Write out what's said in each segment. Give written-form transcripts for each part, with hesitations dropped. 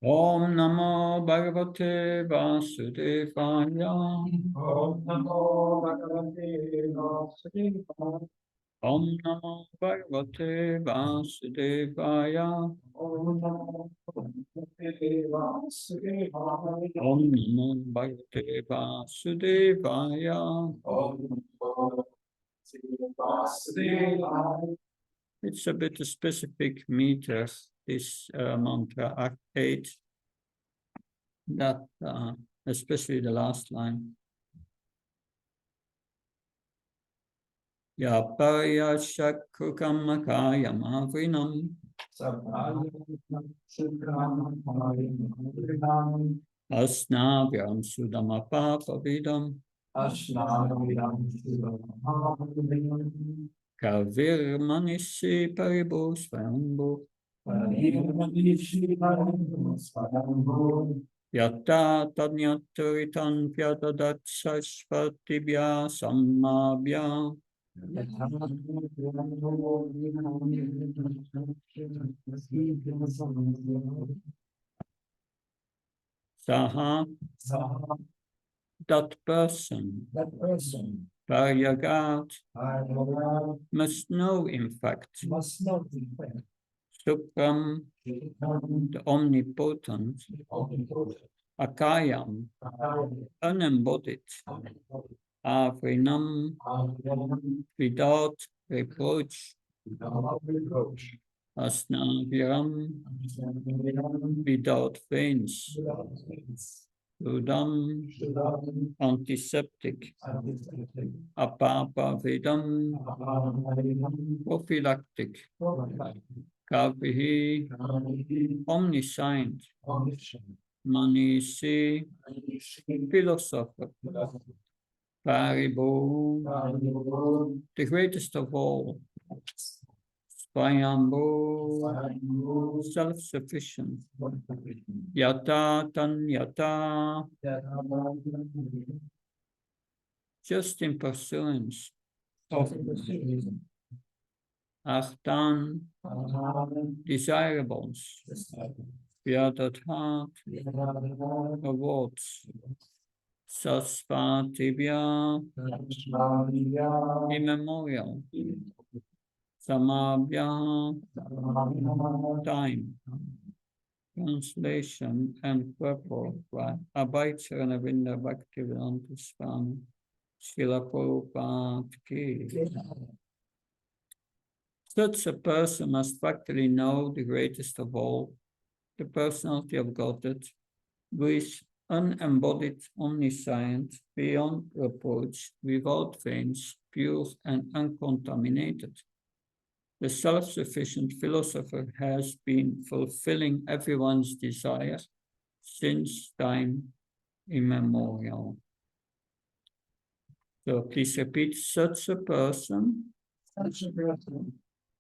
Om Namo Bhagavate Vasudevaya. Om Namo Bhagavate Vasudevaya. Om Namo Bhagavate Vasudevaya. Om Namo Bhagavate Vasudevaya. Om Namo Bhagavate Vasudevaya. Om Namo Vasudevaya. It's a bit specific meter, this mantra, Act 8, that especially the last line. Ya parya shakrukam makayam avrinam asnavyam sudamapapavidam kavir manishi paribhu svayambhu Yatta tadnyaturitan pyadadat sashvatibhya sammabhya Saha, that person, Varyagat, must know in fact, Supram, the omnipotent, Akayam, unembodied, Avrinam, without reproach, Asnaviram, without veins, Rudam, antiseptic, Apapavidam, prophylactic, Kavihi, omniscient, Manishi, philosopher, Paribhu, the greatest of all, Swayambhu, self-sufficient, Yata Tanyata, just in pursuance of Artan, desirables, Vyadadhat, awards, Sasvatibhya, immemorial, Samabhya, time. Translation and purport by Abhaicharanavrinda Bhaktivedanta Swami Srila Prabhupada Ki. Such a person must factually know the greatest of all, the personality of Godhead, who is unembodied, omniscient, beyond reproach, without veins, pure and uncontaminated. The self-sufficient philosopher has been fulfilling everyone's desire since time immemorial. So please repeat, such a person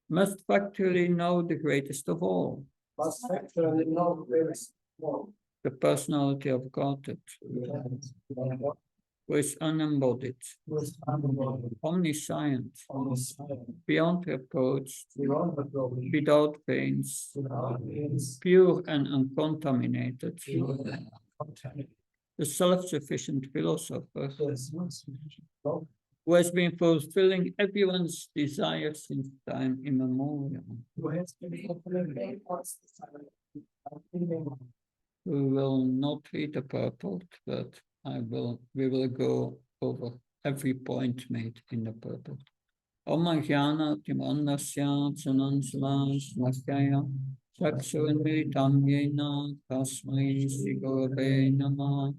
must factually know the greatest of all, the personality of Godhead, who is unembodied, omniscient, beyond reproach, without veins, pure and uncontaminated, the self-sufficient philosopher, who has been fulfilling everyone's desires since time immemorial. We will not read the purport, but we will go over every point made in the purport. Om Jnana Timannasya Chanansala Smakaya Chaksuranmritam Yena Tasmai Shri Gurave Namah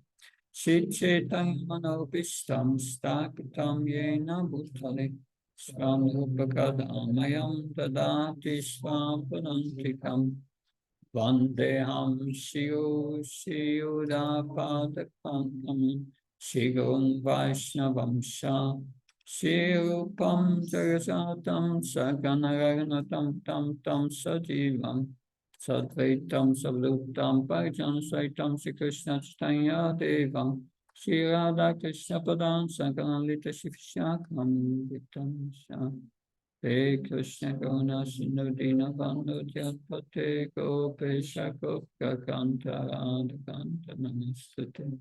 Chichetam Manobishtam Stapitam Yena Bhutale Sramrupakadamayam Dadati Swapanantikam Vandeham Shiyudapadakantam Shigun Vaishnavamsha Shirupam Jagasatam Saganaranatam Tam Tam Sajivam Sadvaitam Savlutam Parijan Saitam Sri Krishna Chaitanya Devam Sri Radha Krishna Padan Sankalalita Shivishakam Vitam Sham Te Krishna Gona Sindhu Dina Bandhu Jatpate Gopesha Gopka Kanta Radha Kanta Namastute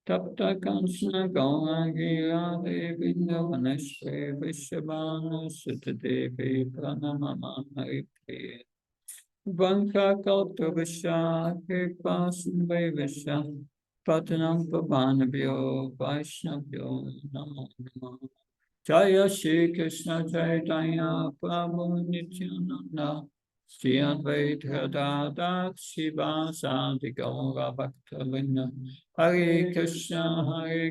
Tapta Kansana Gaura Gira Devi Navanashve Vishabhanu Sutta Devi Pranamama Haripriya Vanka Kalpa Visha Kripa Sindhu Visha Patanam Pavanabhyo Vaishnavyo Namo Namo Jaya Shri Krishna Chaitanya Prabhu Nityananda Shri Advaita Gadadhar Srivasadi Gaura Bhaktavinda Hare Krishna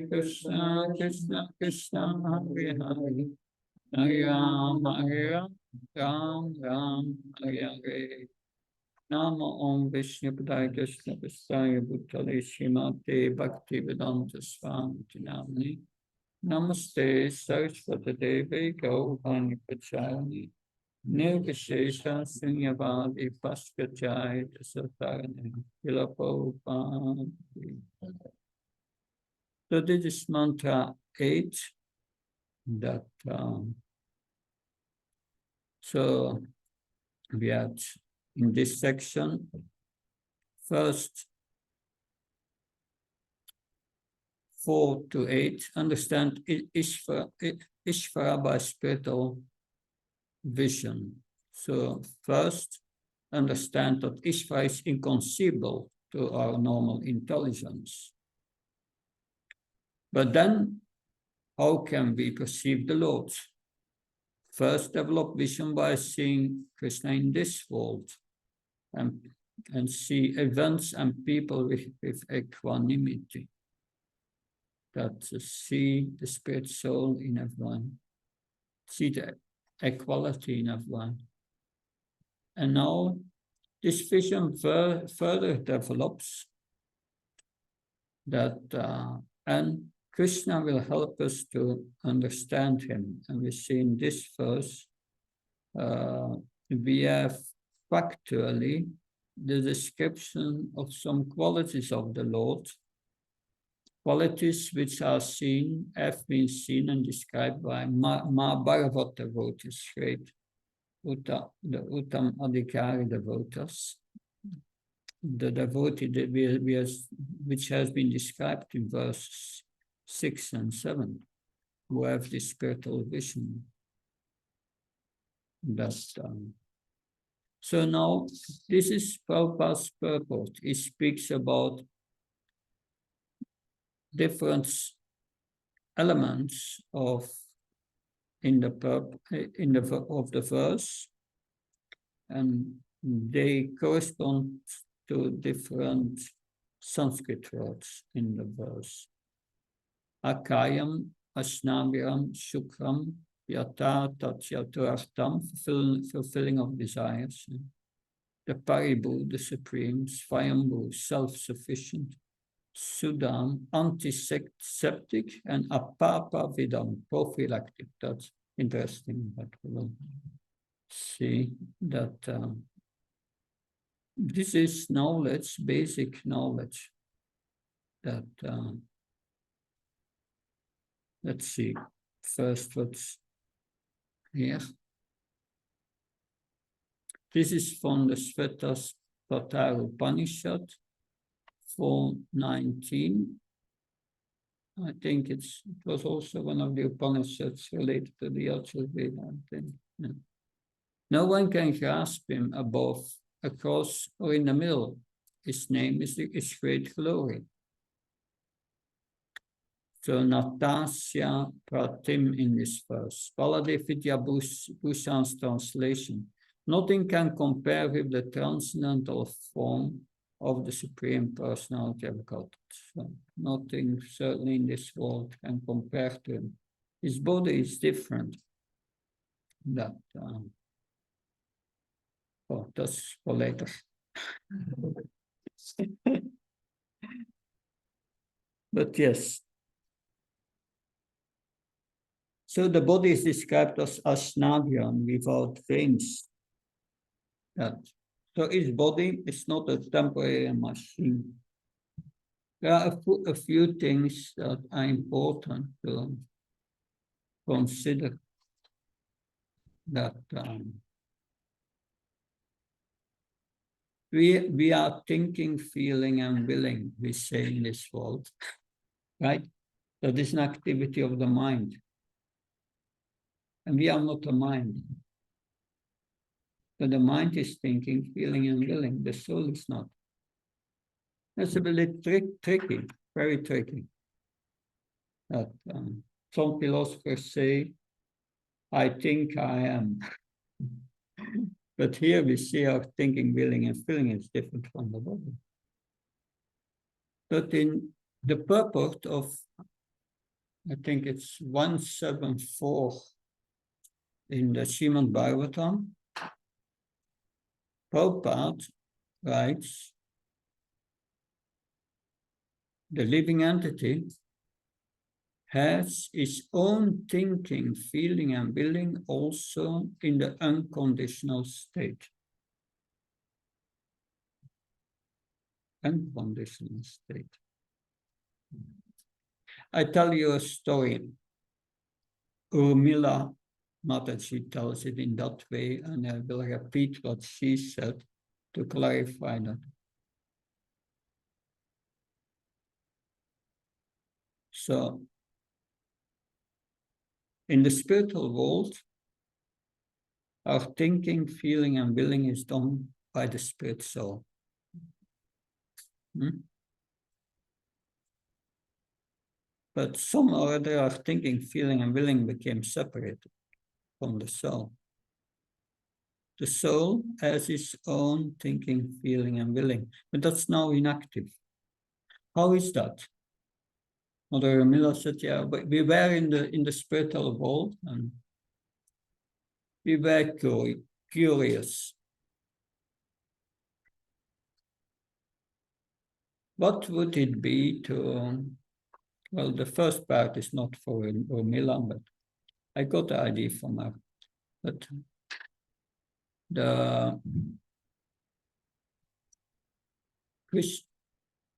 Krishna Krishna Hare Hare Hare Ram Ram Ram Hare Hare Nama Om Vishnu Padaya Krishna Vistaya Bhutale Srimate Bhakti Vedanta Swami Namni Namaste Saraswati Devi Gaurani Pachayani Nirvishesha Sunyavadi Paskachai Satarani Vilapopan. So this is mantra 8 that so we had in this section first 4 to 8 understand Ishvara by spiritual vision. So first, understand that Ishvara is inconceivable to our normal intelligence. But then, how can we perceive the Lord? First, develop vision by seeing Krishna in this world and see events and people with equanimity. That see the spirit soul in everyone, see the equality in everyone. And now this vision further develops that, and Krishna will help us to understand him. And we see in this verse, we have factually the description of some qualities of the Lord, qualities which are seen, have been seen and described by Mahabharata devotees, great the Uttam Adhikari devotees, the devotee that which has been described in verses 6 and 7, who have this spiritual vision. So now, this is Prabhupada's purport. He speaks about different elements of the verse, and they correspond to different Sanskrit words in the verse. Akayam, Asnaviram, Shukram, Yata, Tatyaturartam, fulfilling of desires. The Paribu, the Supreme, Svayambhu, self-sufficient. Sudam, antiseptic, and Apapa Vidam, prophylactic. That's interesting, but we'll see that this is knowledge, basic knowledge, that, let's see, first what's here. This is from the Svetasvatara Upanishad, 4:19. I think it was also one of the Upanishads related to the Yajurveda, I think. Yeah. No one can grasp him above, across, or in the middle. His name is great glory. So Natasya Pratim in this verse. Baladev Vidya Bhushan's translation. Nothing can compare with the transcendental form of the Supreme Personality of God. So nothing certainly in this world can compare to him. His body is different. That that's for later. But yes. So the body is described as Asnabhyam, without veins. So his body is not a temporary machine. There are a few things that are important to consider. that we are thinking, feeling, and willing, we say in this world, right? That is an activity of the mind. And we are not a mind. But the mind is thinking, feeling, and willing. The soul is not. That's a bit tricky, very tricky. That some philosophers say, I think I am. But here we see our thinking, willing, and feeling is different from the body. But in the purport of, I think it's 174 in the Srimad Bhagavatam, Prabhupada writes, the living entity has its own thinking, feeling, and willing also in the unconditional state. Unconditional state. I tell you a story. Urmila Mataji tells it in that way, and I will repeat what she said to clarify that. So, in the spiritual world, our thinking, feeling, and willing is done by the spirit soul. But somehow or other, our thinking, feeling, and willing became separated from the soul. The soul has its own thinking, feeling, and willing, but that's now inactive. How is that? Mother Miller said, yeah, we were in the spiritual world, and we were curious. What would it be to, well, the first part is not for Urmila, but I got the idea from her. But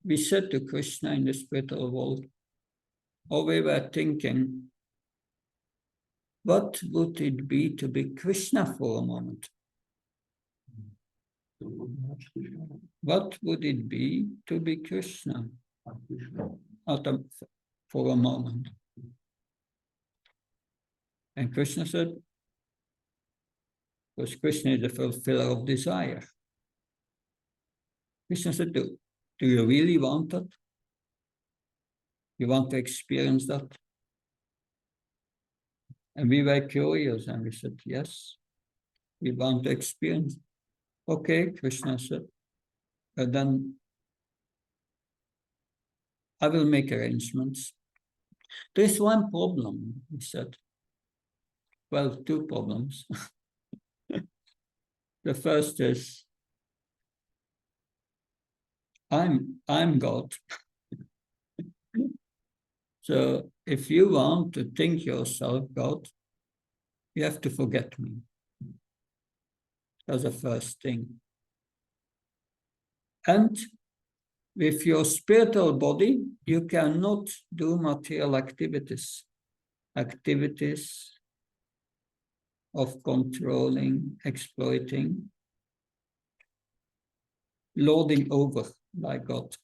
we said to Krishna in the spiritual world, or we were thinking, what would it be to be Krishna for a moment? What would it be to be Krishna for a moment? And Krishna said, because Krishna is the fulfiller of desire. Krishna said, do you really want that? You want to experience that? And we were curious and we said, yes, we want to experience. Okay, Krishna said, but then I will make arrangements. There's one problem, he said. Well, two problems. The first is, I'm God. So if you want to think yourself God, you have to forget me. That's the first thing. And with your spiritual body, you cannot do material activities. Activities of controlling, exploiting, lording over like God.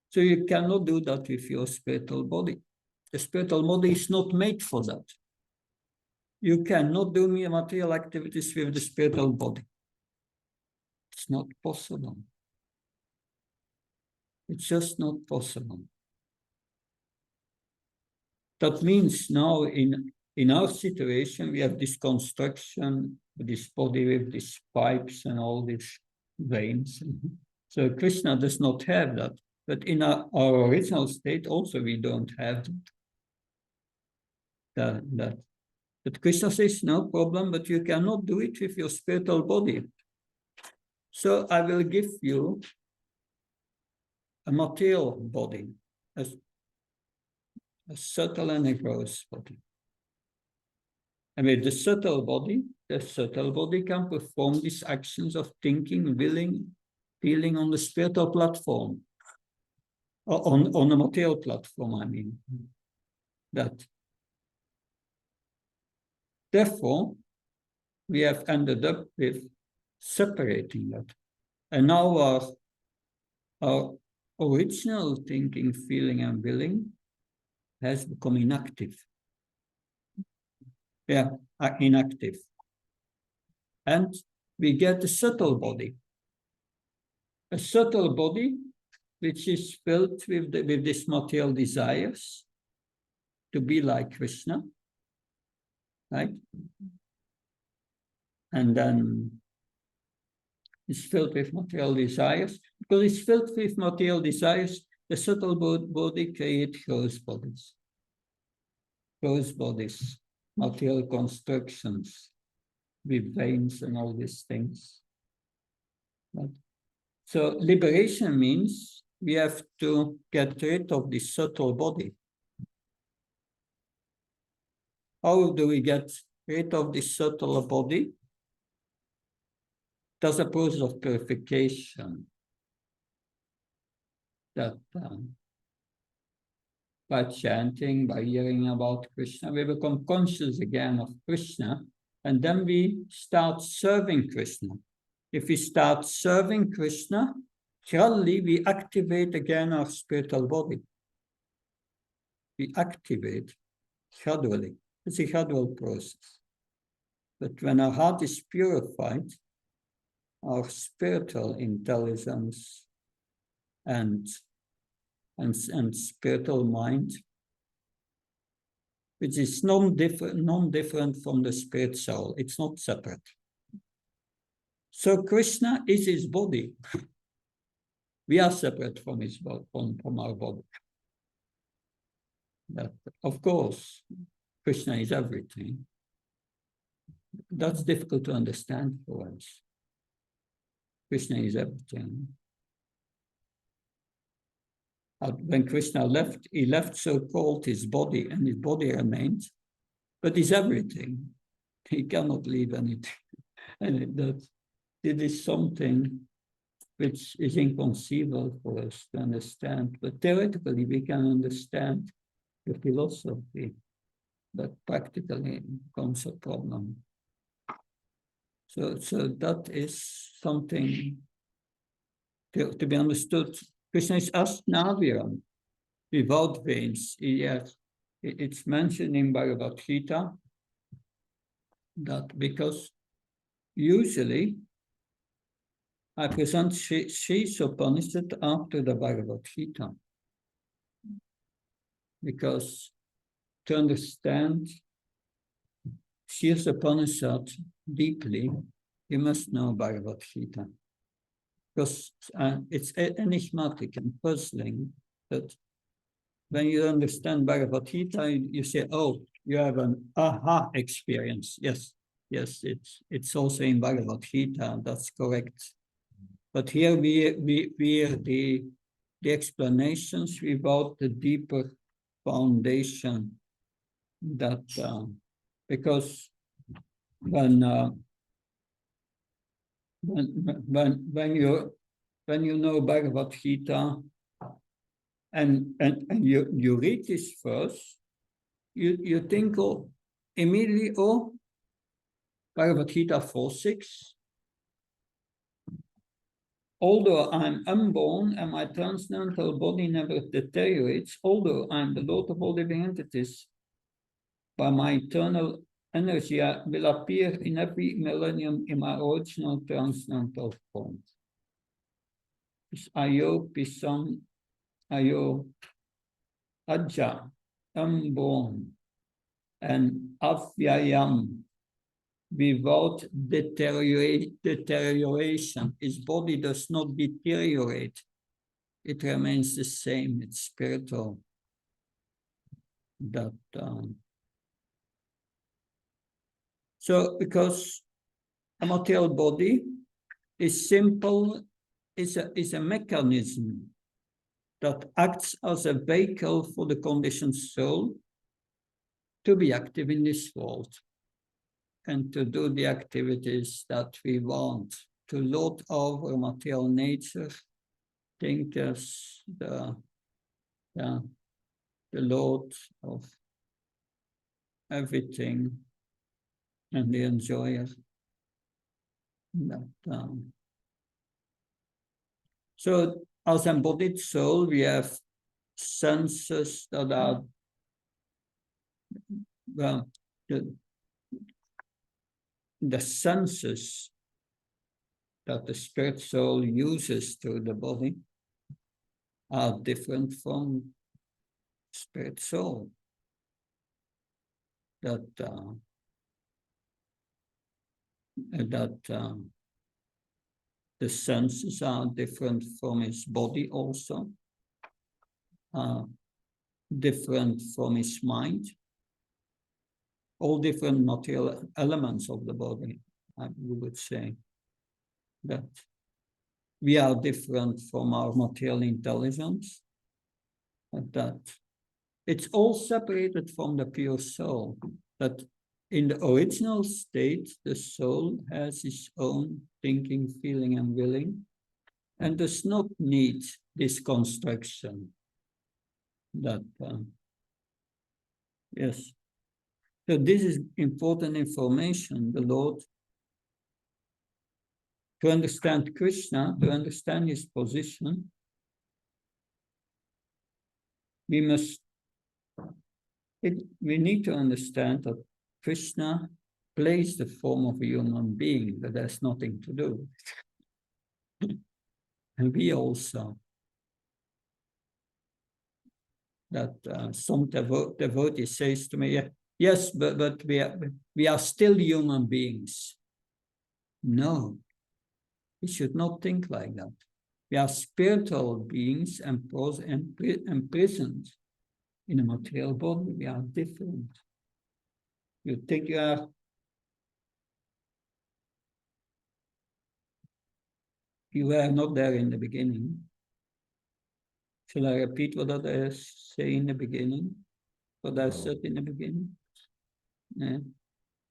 So you cannot do that with your spiritual body. The spiritual body is not made for that. You cannot do material activities with the spiritual body. It's not possible. It's just not possible. That means now in our situation, we have this construction, this body with these pipes and all these veins. So Krishna does not have that. But in our original state also we don't have that. But Krishna says, no problem, but you cannot do it with your spiritual body. So I will give you a material body, a subtle and a gross body. And with the subtle body can perform these actions of thinking, willing, feeling on the spiritual platform. On the material platform, I mean. That. Therefore, we have ended up with separating that. And now our original thinking, feeling, and willing has become inactive. Yeah, inactive. And we get a subtle body. A subtle body which is filled with these material desires to be like Krishna, right? And then it's filled with material desires. Because it's filled with material desires, the subtle body creates gross bodies. Gross bodies, material constructions with veins and all these things. Right? So liberation means we have to get rid of the subtle body. How do we get rid of the subtle body? There's a process of purification that by chanting, by hearing about Krishna, we become conscious again of Krishna, and then we start serving Krishna. If we start serving Krishna, gradually we activate again our spiritual body. We activate gradually. It's a gradual process. But when our heart is purified, our spiritual intelligence and spiritual mind, which is non-different from the spirit soul. It's not separate. So Krishna is his body. We are separate from his body, from our body. That, of course, Krishna is everything. That's difficult to understand for us. Krishna is everything. When Krishna left, he left so-called his body, and his body remained, but he's everything. He cannot leave anything. And that it is something which is inconceivable for us to understand. But theoretically, we can understand the philosophy, but practically it becomes a problem. So that is something to be understood. Krishna is Asnaviram, without veins. Yes, it's mentioned in Bhagavad Gita that because usually I present Isopanisad after the Bhagavad Gita. Because to understand Isopanisad deeply, you must know Bhagavad Gita. Because it's enigmatic and puzzling that when you understand Bhagavad Gita, you say, oh, you have an aha experience. Yes, it's also in Bhagavad Gita, that's correct. But here we hear the explanations without the deeper foundation that because when you know Bhagavad Gita and you read this verse, you think immediately, Bhagavad Gita 4:6. Although I'm unborn and my transcendental body never deteriorates, although I'm the Lord of all living entities, by my eternal energy I will appear in every millennium in my original transcendental form. Ayo Pisam, Ayo Ajja, unborn, and Avyayam, without deterioration. His body does not deteriorate. It remains the same. It's spiritual. That so because a material body is simple, is a mechanism that acts as a vehicle for the conditioned soul to be active in this world and to do the activities that we want, to lord over material nature, think as the Lord of everything, and the enjoyer. So as embodied soul, we have senses that are, well, the senses that the spirit soul uses through the body are different from spirit soul. That the senses are different from his body also, different from his mind, all different material elements of the body, we would say. That we are different from our material intelligence, and that it's all separated from the pure soul. That in the original state, the soul has its own thinking, feeling, and willing, and does not need this construction. That yes. So this is important information. The Lord, to understand Krishna, to understand his position, we need to understand that Krishna plays the form of a human being, that has nothing to do. And we also, that some devotee says to me, yes, but we are still human beings. No, we should not think like that. We are spiritual beings imprisoned in a material body. We are different. You think you were not there in the beginning. Shall I repeat what I say in the beginning? What I said in the beginning? Yeah.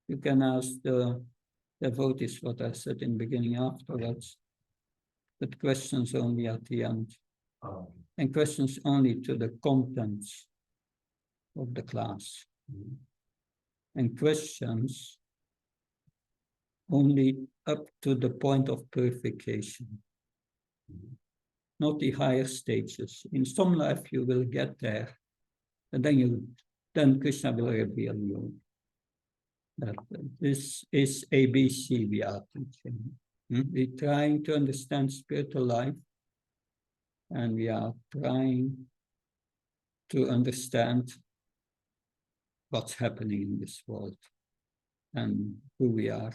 You can ask the devotees what I said in the beginning afterwards. But questions only at the end. And questions only to the contents of the class. And questions only up to the point of purification. Not the higher stages. In some life you will get there, and then Krishna will reveal you that this is ABC we are teaching. We're trying to understand spiritual life, and we are trying to understand what's happening in this world and who we are,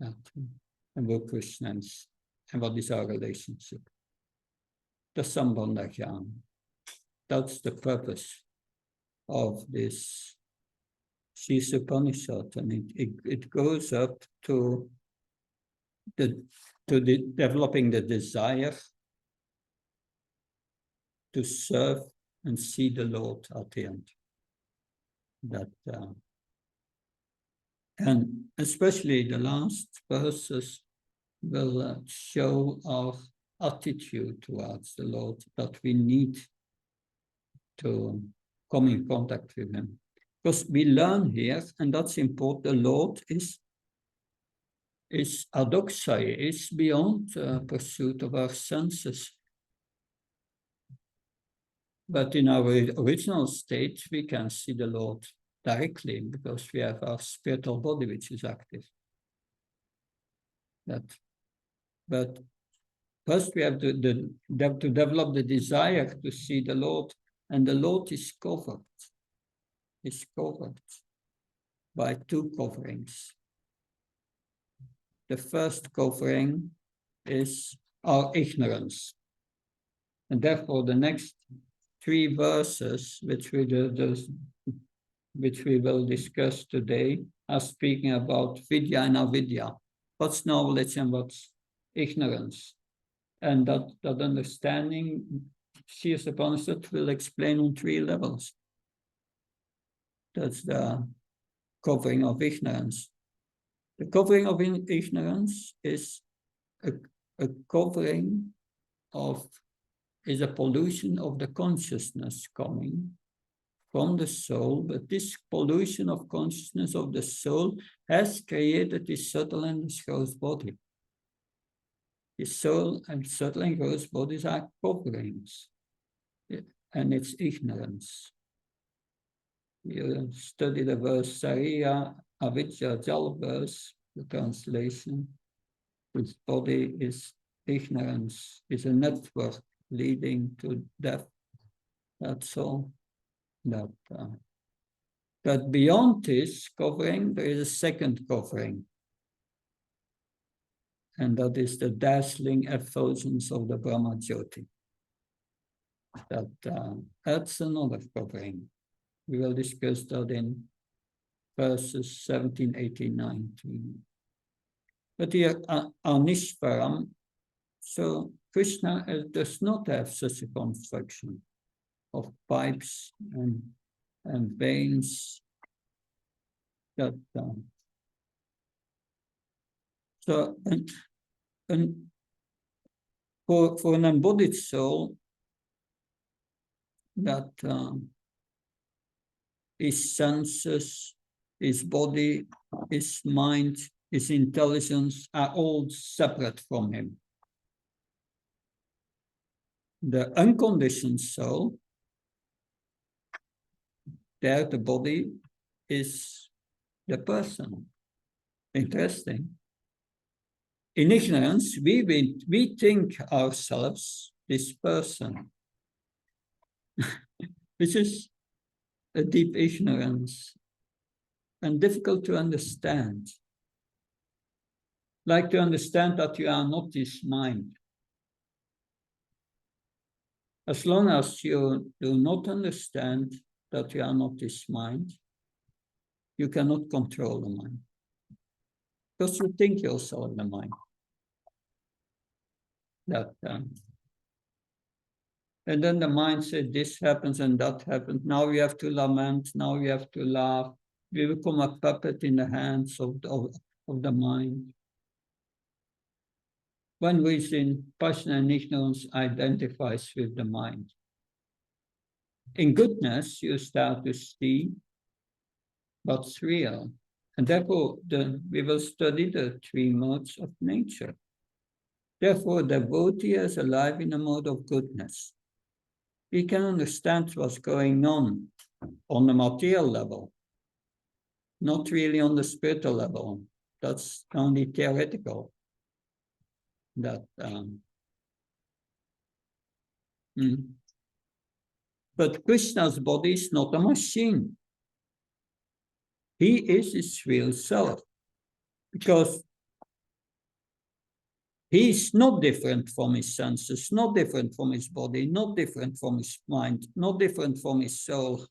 and what Krishna is, and what is our relationship. The Sambandha Jnana. That's the purpose of this Isopanisad, and it goes up to developing the desire to serve and see the Lord at the end. That and especially the last verses will show our attitude towards the Lord, that we need to come in contact with him. Because we learn here, and that's important, the Lord is adoxai, is beyond pursuit of our senses. But in our original state, we can see the Lord directly because we have our spiritual body which is active. But first we have to develop the desire to see the Lord, and the Lord is covered by two coverings. The first covering is our ignorance. And therefore the next three verses, which we will discuss today, are speaking about vidya and avidya. What's knowledge and what's ignorance? And that understanding, Isopanisad will explain on three levels. That's the covering of ignorance. The covering of ignorance is a covering of, is a pollution of the consciousness coming from the soul, but this pollution of consciousness of the soul has created this subtle and this gross body. The soul and subtle and gross bodies are coverings, and it's ignorance. You study the verse Sariya Avijja Jal verse, the translation. This body is ignorance, is a network leading to death. That's all. But beyond this covering, there is a second covering. And that is the dazzling effulgence of the Brahma Jyoti. That's another covering. We will discuss that in verses 17, 18, 19. But here, Anishvaram, so Krishna does not have such a construction of pipes and veins. So for an embodied soul, that his senses, his body, his mind, his intelligence are all separate from him. The unconditioned soul, there the body is the person. Interesting. In ignorance, we think ourselves this person, which is a deep ignorance and difficult to understand. Like to understand that you are not this mind. As long as you do not understand that you are not this mind, you cannot control the mind. Because you think yourself the mind. And then the mind said, this happens and that happens. Now we have to lament. Now we have to laugh. We become a puppet in the hands of the mind. When reason, passion and ignorance identifies with the mind. In goodness, you start to see what's real. And therefore, we will study the three modes of nature. Therefore, the devotee is alive in a mode of goodness. He can understand what's going on the material level, not really on the spiritual level. That's only theoretical. But Krishna's body is not a machine. He is his real self, because he is not different from his senses, not different from his body, not different from his mind, not different from his soul.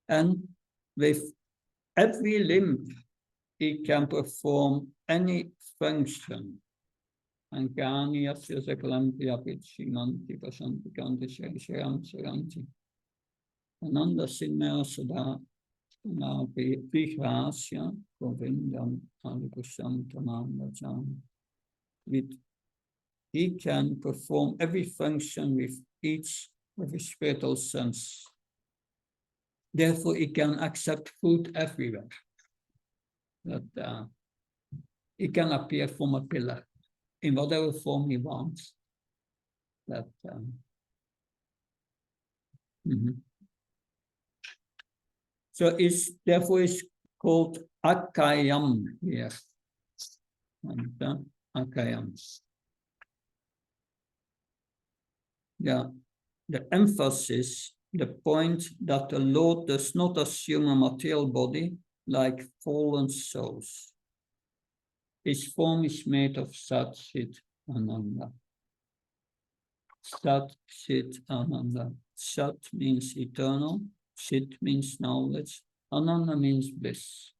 And with every limb, he can perform any function. Ankani yasya sakalam piyapichimanti pasanti kanti sharam saranti. Ananda sinmaya sada na pihrasya govindam alikusam tamam vacham. He can perform every function with each of his spiritual sense. Therefore, he can accept food everywhere. He can appear from a pillar in whatever form he wants. So therefore it's called Akayam here. Akayam. Yeah, the emphasis, the point that the Lord does not assume a material body like fallen souls. His form is made of Sat, Chit, Ananda. Sat, Chit, Ananda. Sat means eternal, Chit means knowledge, Ananda means bliss.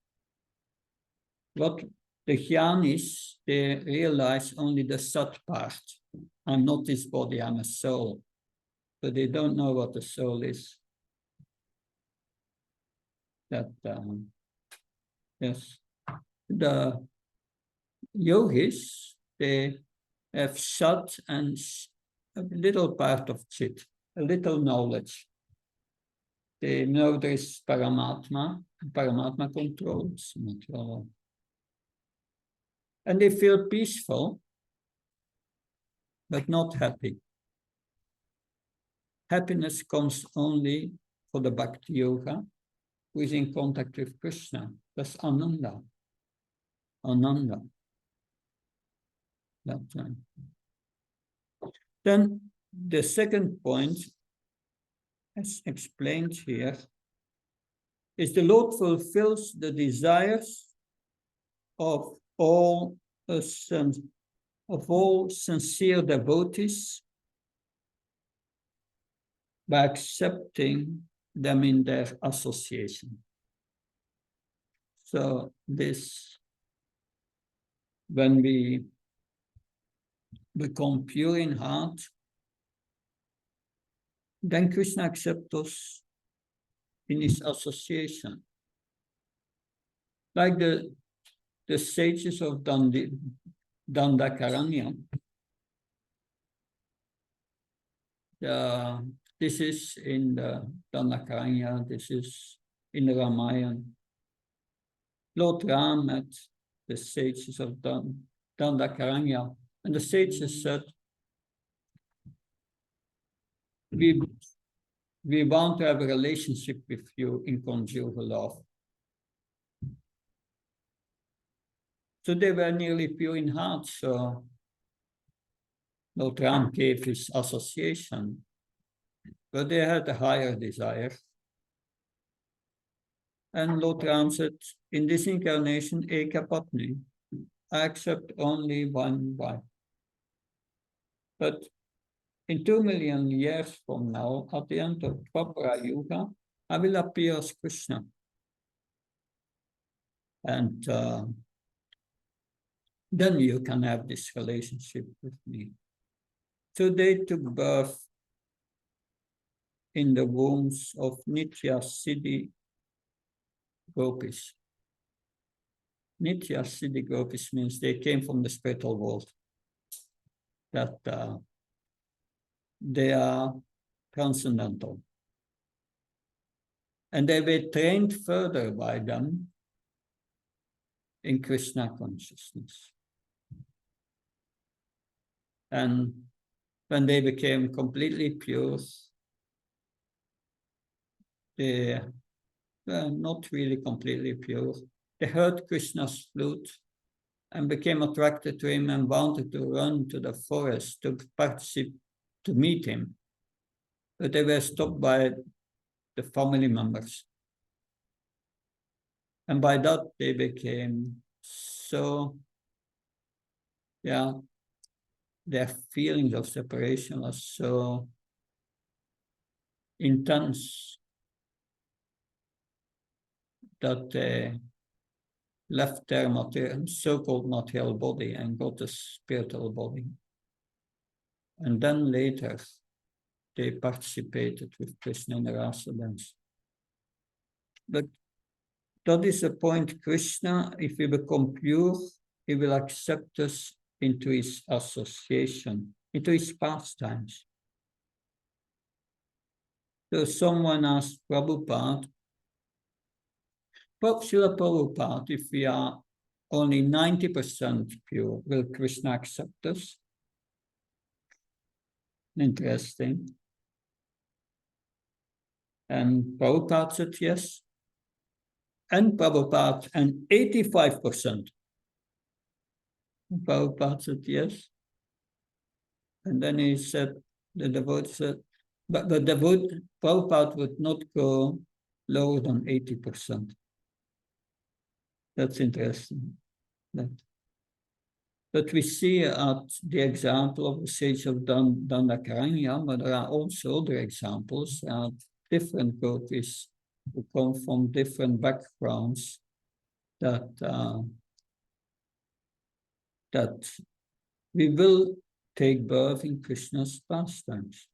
What the Jnanis, they realize only the Sat part. I'm not this body, I'm a soul. But they don't know what the soul is. Yes. The yogis, they have Sat and a little part of Chit, a little knowledge. the murder is Paramatma, and Paramatma controls material. And they feel peaceful, but not happy. Happiness comes only for the Bhakti Yoga, who is in contact with Krishna. That's Ananda. Ananda. That time. Then the second point, as explained here, is the Lord fulfills the desires of all sincere devotees by accepting them in their association. So this, when we become pure in heart, then Krishna accepts us in his association. Like the sages of Dandakaranya. This is in the Dandakaranya, this is in the Ramayana. Lord Ram met the sages of Dandakaranya, and the sages said, we want to have a relationship with you in conjugal love. So they were nearly pure in heart, so Lord Ram gave his association, but they had a higher desire. And Lord Ram said, in this incarnation, Eka Patni, I accept only one wife. But in 2 million years from now, at the end of Dwapara Yuga, I will appear as Krishna. And then you can have this relationship with me. So they took birth in the wombs of Nitya Siddhi Gopis. Nitya Siddhi Gopis means they came from the spiritual world. That they are transcendental. And they were trained further by them in Krishna consciousness. And when they became completely pure, they were not really completely pure. They heard Krishna's flute and became attracted to him and wanted to run to the forest to meet him. But they were stopped by the family members. And by that, they became so, their feelings of separation are so intense that they left their so-called material body and got a spiritual body. And then later, they participated with Krishna in the rasa dance. But that is the point. Krishna, if we become pure, he will accept us into his association, into his pastimes. So someone asked Prabhupada, Srila Prabhupada, if we are only 90% pure, will Krishna accept us? Interesting. And Prabhupada said yes. And Prabhupada, and 85%. Prabhupada said yes. And then he said, the devotee said, but the devotee, Prabhupada would not go lower than 80%. That's interesting. But we see at the example of the sage of Dandakaranya, but there are also other examples, different gopis who come from different backgrounds that we will take birth in Krishna's pastimes.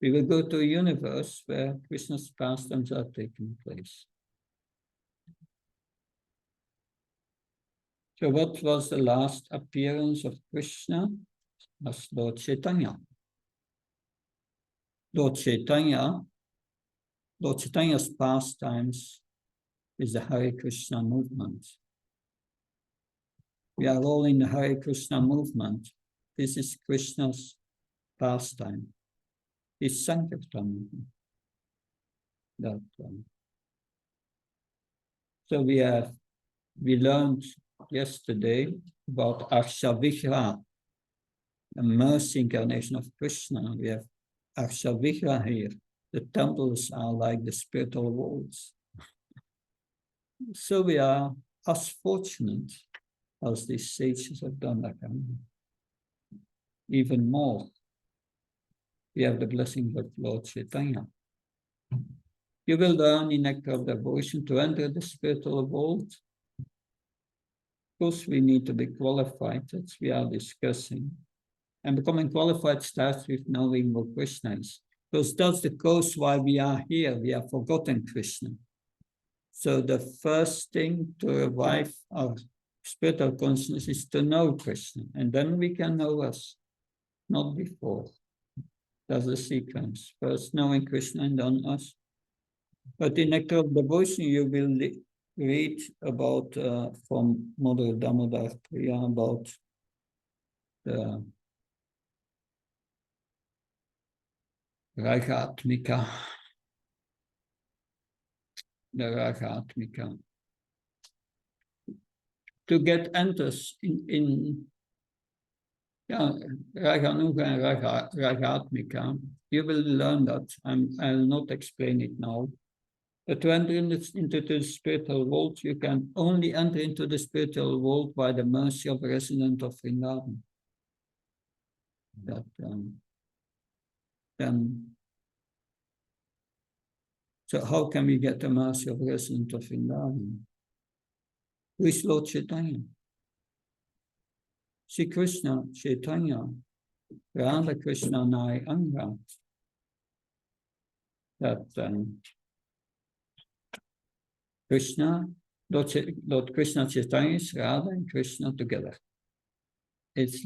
We will go to a universe where Krishna's pastimes are taking place. So what was the last appearance of Krishna? As Lord Chaitanya. Lord Chaitanya Lord Chaitanya's pastimes is the Hare Krishna movement. We are all in the Hare Krishna movement. This is Krishna's pastime. It's Sankirtan. So we learned yesterday about Akshavihra, the mercy incarnation of Krishna. We have Akshavihra here. The temples are like the spiritual worlds. So we are as fortunate as these sages have done that. Even more, we have the blessing of Lord Chaitanya. You will learn in Nectar of Devotion to enter the spiritual world. Of course, we need to be qualified, as we are discussing. And becoming qualified starts with knowing what Krishna is. Because that's the cause why we are here. We have forgotten Krishna. So the first thing to revive our spiritual consciousness is to know Krishna. And then we can know us, not before. That's the sequence. First knowing Krishna and then us. But in Nectar of Devotion, you will read about, from Mother Damodar Priya, about the Ragatmika. The Ragatmika. To get enters in Raganuga and Ragatmika, you will learn that. I'll not explain it now. But to enter into the spiritual world, you can only enter into the spiritual world by the mercy of a resident of Vrindavan. So how can we get the mercy of a resident of Vrindavan? Who is Lord Chaitanya? Sri Krishna, Chaitanya, Radha Krishna Nai Anga. That Krishna, Lord Krishna Chaitanya is Radha and Krishna together. It's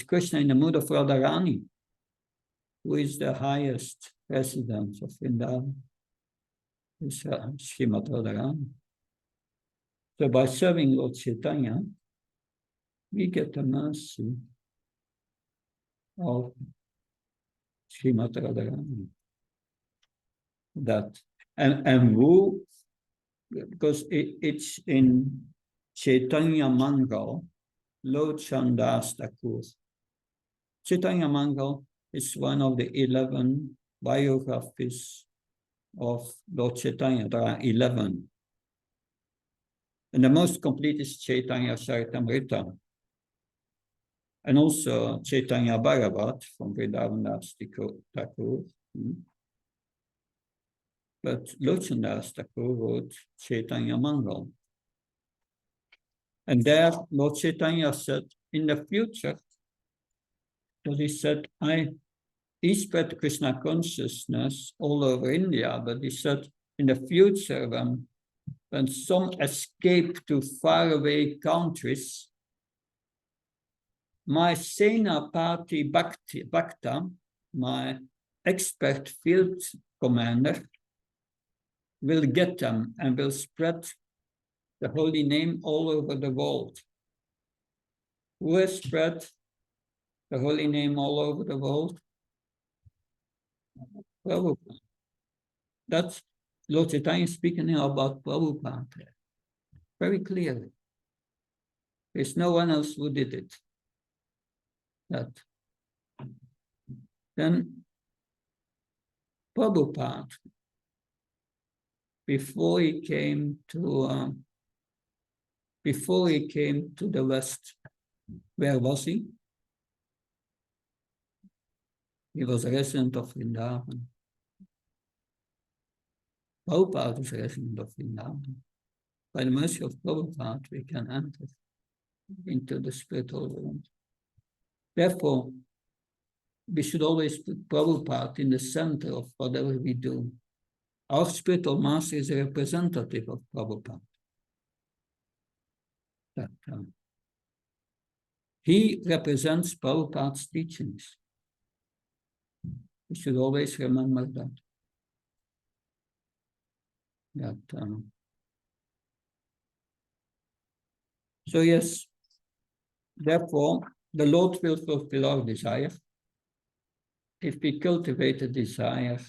Krishna in the mood of Radharani, who is the highest resident of Vrindavan. It's Srimati Radharani. So by serving Lord Chaitanya, we get the mercy of Srimati Radharani. That and who, because it's in Chaitanya Mangal, Lord Chandas Thakur. Chaitanya Mangal is one of the 11 biographies of Lord Chaitanya. There are 11. And the most complete is Chaitanya Charitamrita. And also Chaitanya Bhagavat from Vrindavan Thakur. But Lord Chandas Thakur wrote Chaitanya Mangal. And there Lord Chaitanya said, in the future, because he said, he spread Krishna consciousness all over India, but he said, in the future, when some escape to faraway countries, my Sena Party Bhakta, my expert field commander, will get them and will spread the holy name all over the world. Who has spread the holy name all over the world? Prabhupada. That's Lord Chaitanya speaking here about Prabhupada. Very clearly. There's no one else who did it. That. Then Prabhupada, before he came to the West, where was he? He was a resident of Vrindavan. Prabhupada is a resident of Vrindavan. By the mercy of Prabhupada, we can enter into the spiritual world. Therefore, we should always put Prabhupada in the center of whatever we do. Our spiritual master is a representative of Prabhupada. He represents Prabhupada's teachings. We should always remember that. That, so yes, therefore, the Lord will fulfill our desire if we cultivate a desire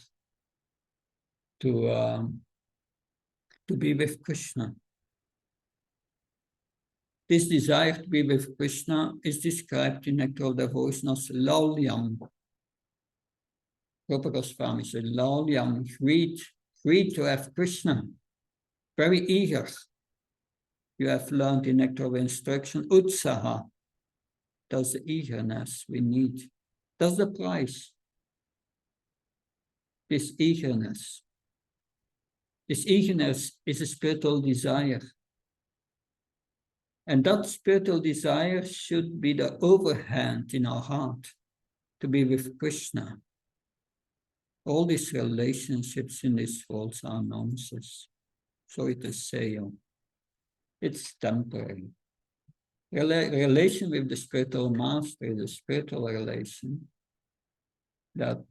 to be with Krishna. This desire to be with Krishna is described in Nectar of Devotion as Laulyam. Rupa Goswami said, Laulyam, greed to have Krishna, very eager. You have learned in Nectar of Instruction, Utsaha, that's the eagerness we need. That's the price. This eagerness. This eagerness is a spiritual desire. And that spiritual desire should be the overhand in our heart to be with Krishna. All these relationships in this world are nonsense. Sorry to say, it's temporary. Relation with the spiritual master is a spiritual relation that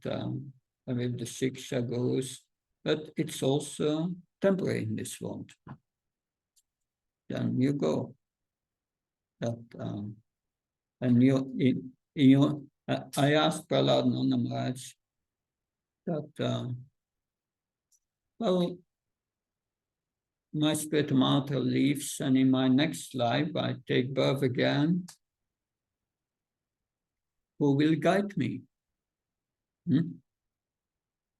with the Shiksha gurus, but it's also temporary in this world. Then you go. That and I asked Prahlad Nanda Maharaj that well, my spiritual master leaves, and in my next life I take birth again. Who will guide me?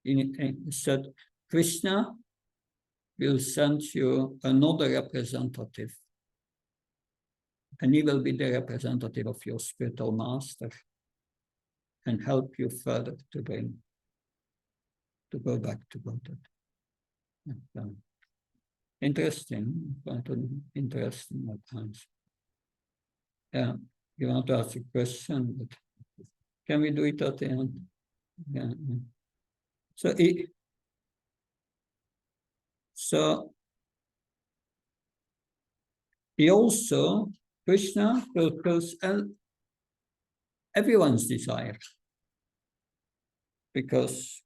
He said, Krishna will send you another representative, and he will be the representative of your spiritual master and help you further to go back to Godhead. Interesting, quite interesting at times. Yeah, you want to ask a question, but can we do it at the end? Yeah. So he also, Krishna fulfills everyone's desire. Because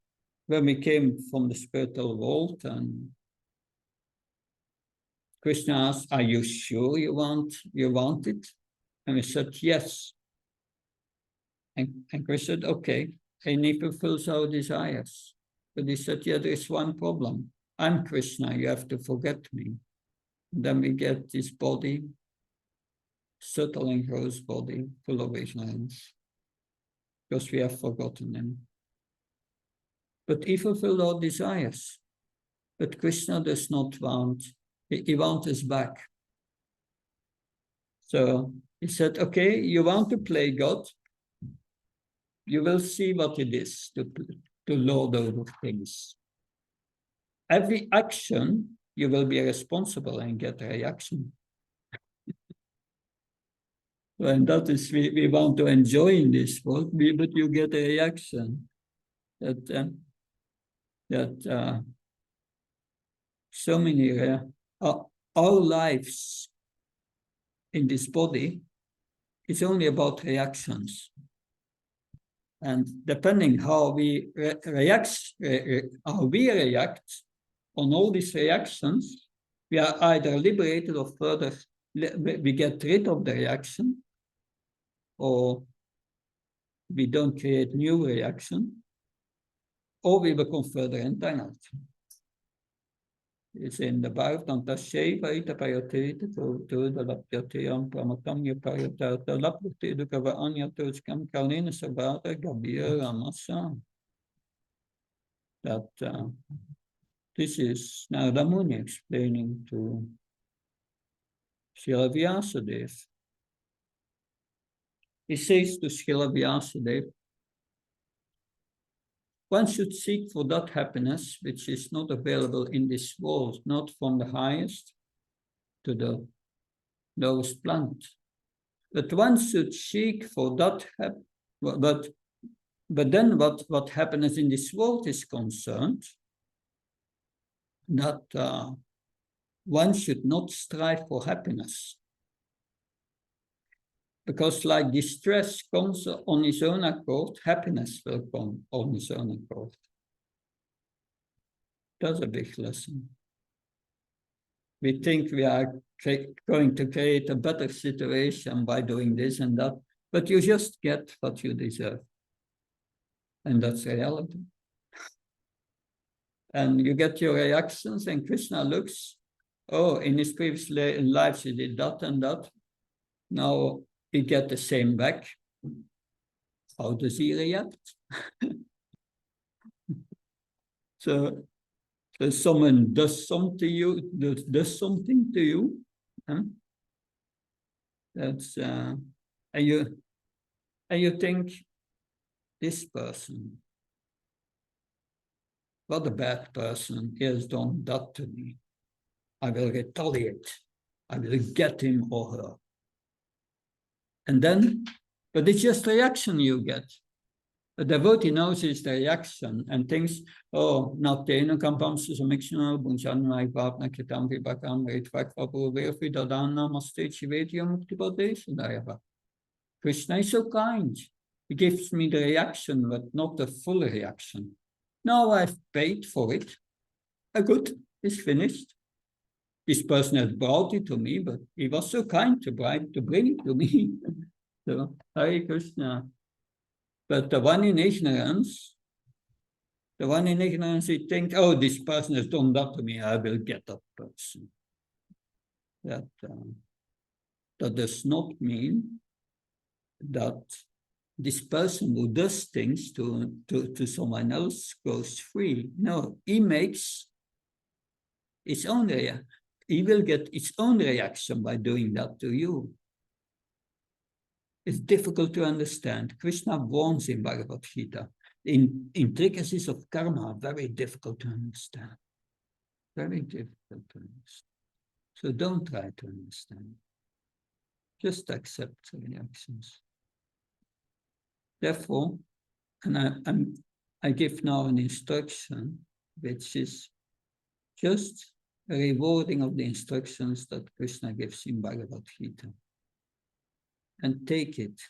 when we came from the spiritual world, and Krishna asked, are you sure you want it? And we said, yes. And Krishna said, okay, and he fulfills our desires. But he said, yeah, there's one problem. I'm Krishna, you have to forget me. And then we get this body, subtle and gross body, full of ignorance, because we have forgotten him. But he fulfilled our desires. But Krishna does not want, he wants us back. So he said, okay, you want to play God? You will see what it is to lord over things. Every action, you will be responsible and get a reaction. And that is, we want to enjoy in this world, but you get a reaction. That so many, our lives in this body is only about reactions. And depending how we react on all these reactions, we are either liberated or further, we get rid of the reaction, or we don't create new reaction, or we become further entangled. It's in the Bhagavatam, Tashay Varita Payatita, to the Lapyatayam Pramatam Yapayata, the Lapyati Dukava Anyatoskam Kalina Sabata Gabir Ramasa. That this is Narada Muni explaining to Srila Vyasadeva. He says to Srila Vyasadeva, one should seek for that happiness which is not available in this world, not from the highest to the lowest plant. But one should seek for that, but then what happiness in this world is concerned, that one should not strive for happiness. Because like distress comes on its own accord, happiness will come on its own accord. That's a big lesson. We think we are going to create a better situation by doing this and that, but you just get what you deserve. And that's reality. And you get your reactions, and Krishna looks, oh, in his previous lives he did that and that. Now he get the same back. How does he react? So someone does something to you, that's and you think, this person, what a bad person, he has done that to me. I will retaliate. I will get him or her. And then, but it's just reaction you get. The devotee knows it's the reaction and thinks, oh, na tena kampam susamikshana bunjanai bhavna kitam vibhakam retvakvapu virvidadana maste chivetya muktipadeshanayava. Krishna is so kind. He gives me the reaction, but not the full reaction. Now I've paid for it. Good, it's finished. This person has brought it to me, but he was so kind to bring it to me. So, Hare Krishna. But the one in ignorance, he thinks, oh, this person has done that to me, I will get that person. That does not mean that this person who does things to someone else goes free. No, he makes his own reaction. He will get his own reaction by doing that to you. It's difficult to understand. Krishna warns in Bhagavad Gita. Intricacies of karma are very difficult to understand. Very difficult to understand. So don't try to understand. Just accept the reactions. Therefore, and I give now an instruction, which is just a rewarding of the instructions that Krishna gives in Bhagavad Gita. And take it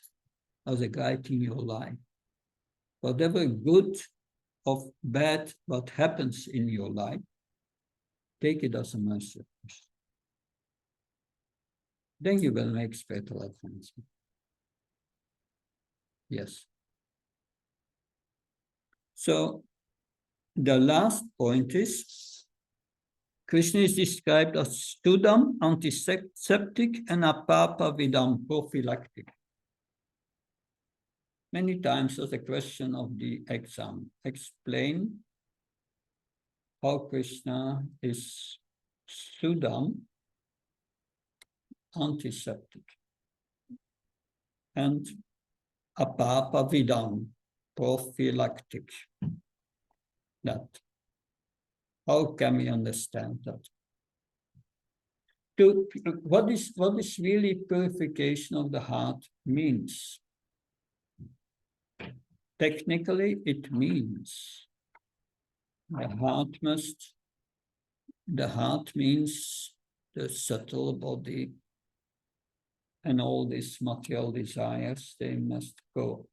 as a guide in your life. Whatever good or bad what happens in your life, take it as a mercy. Then you will make spiritual advancement. Yes. So the last point is, Krishna is described as studam, antiseptic, and apapa vidam, prophylactic. Many times as a question of the exam, explain how Krishna is studam, antiseptic, and apapa vidam, prophylactic. That. How can we understand that? What is really purification of the heart means? Technically, it means the heart means the subtle body, and all these material desires, they must go.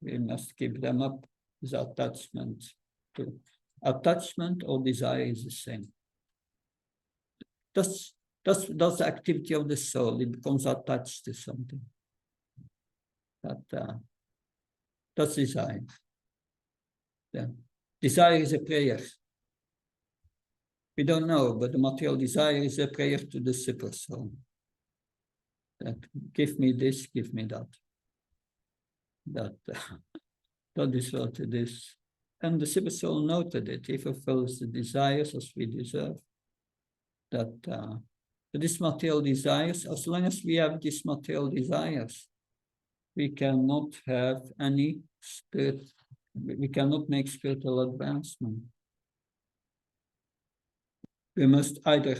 We must give them up. Is attachment to. Attachment or desire is the same. That's the activity of the soul. It becomes attached to something. That's desire. Yeah. Desire is a prayer. We don't know, but the material desire is a prayer to the super soul. That give me this, give me that. That is what it is. And the super soul noted it. He fulfills the desires as we deserve. That these material desires, as long as we have these material desires, we cannot have any spirit. We cannot make spiritual advancement. We must either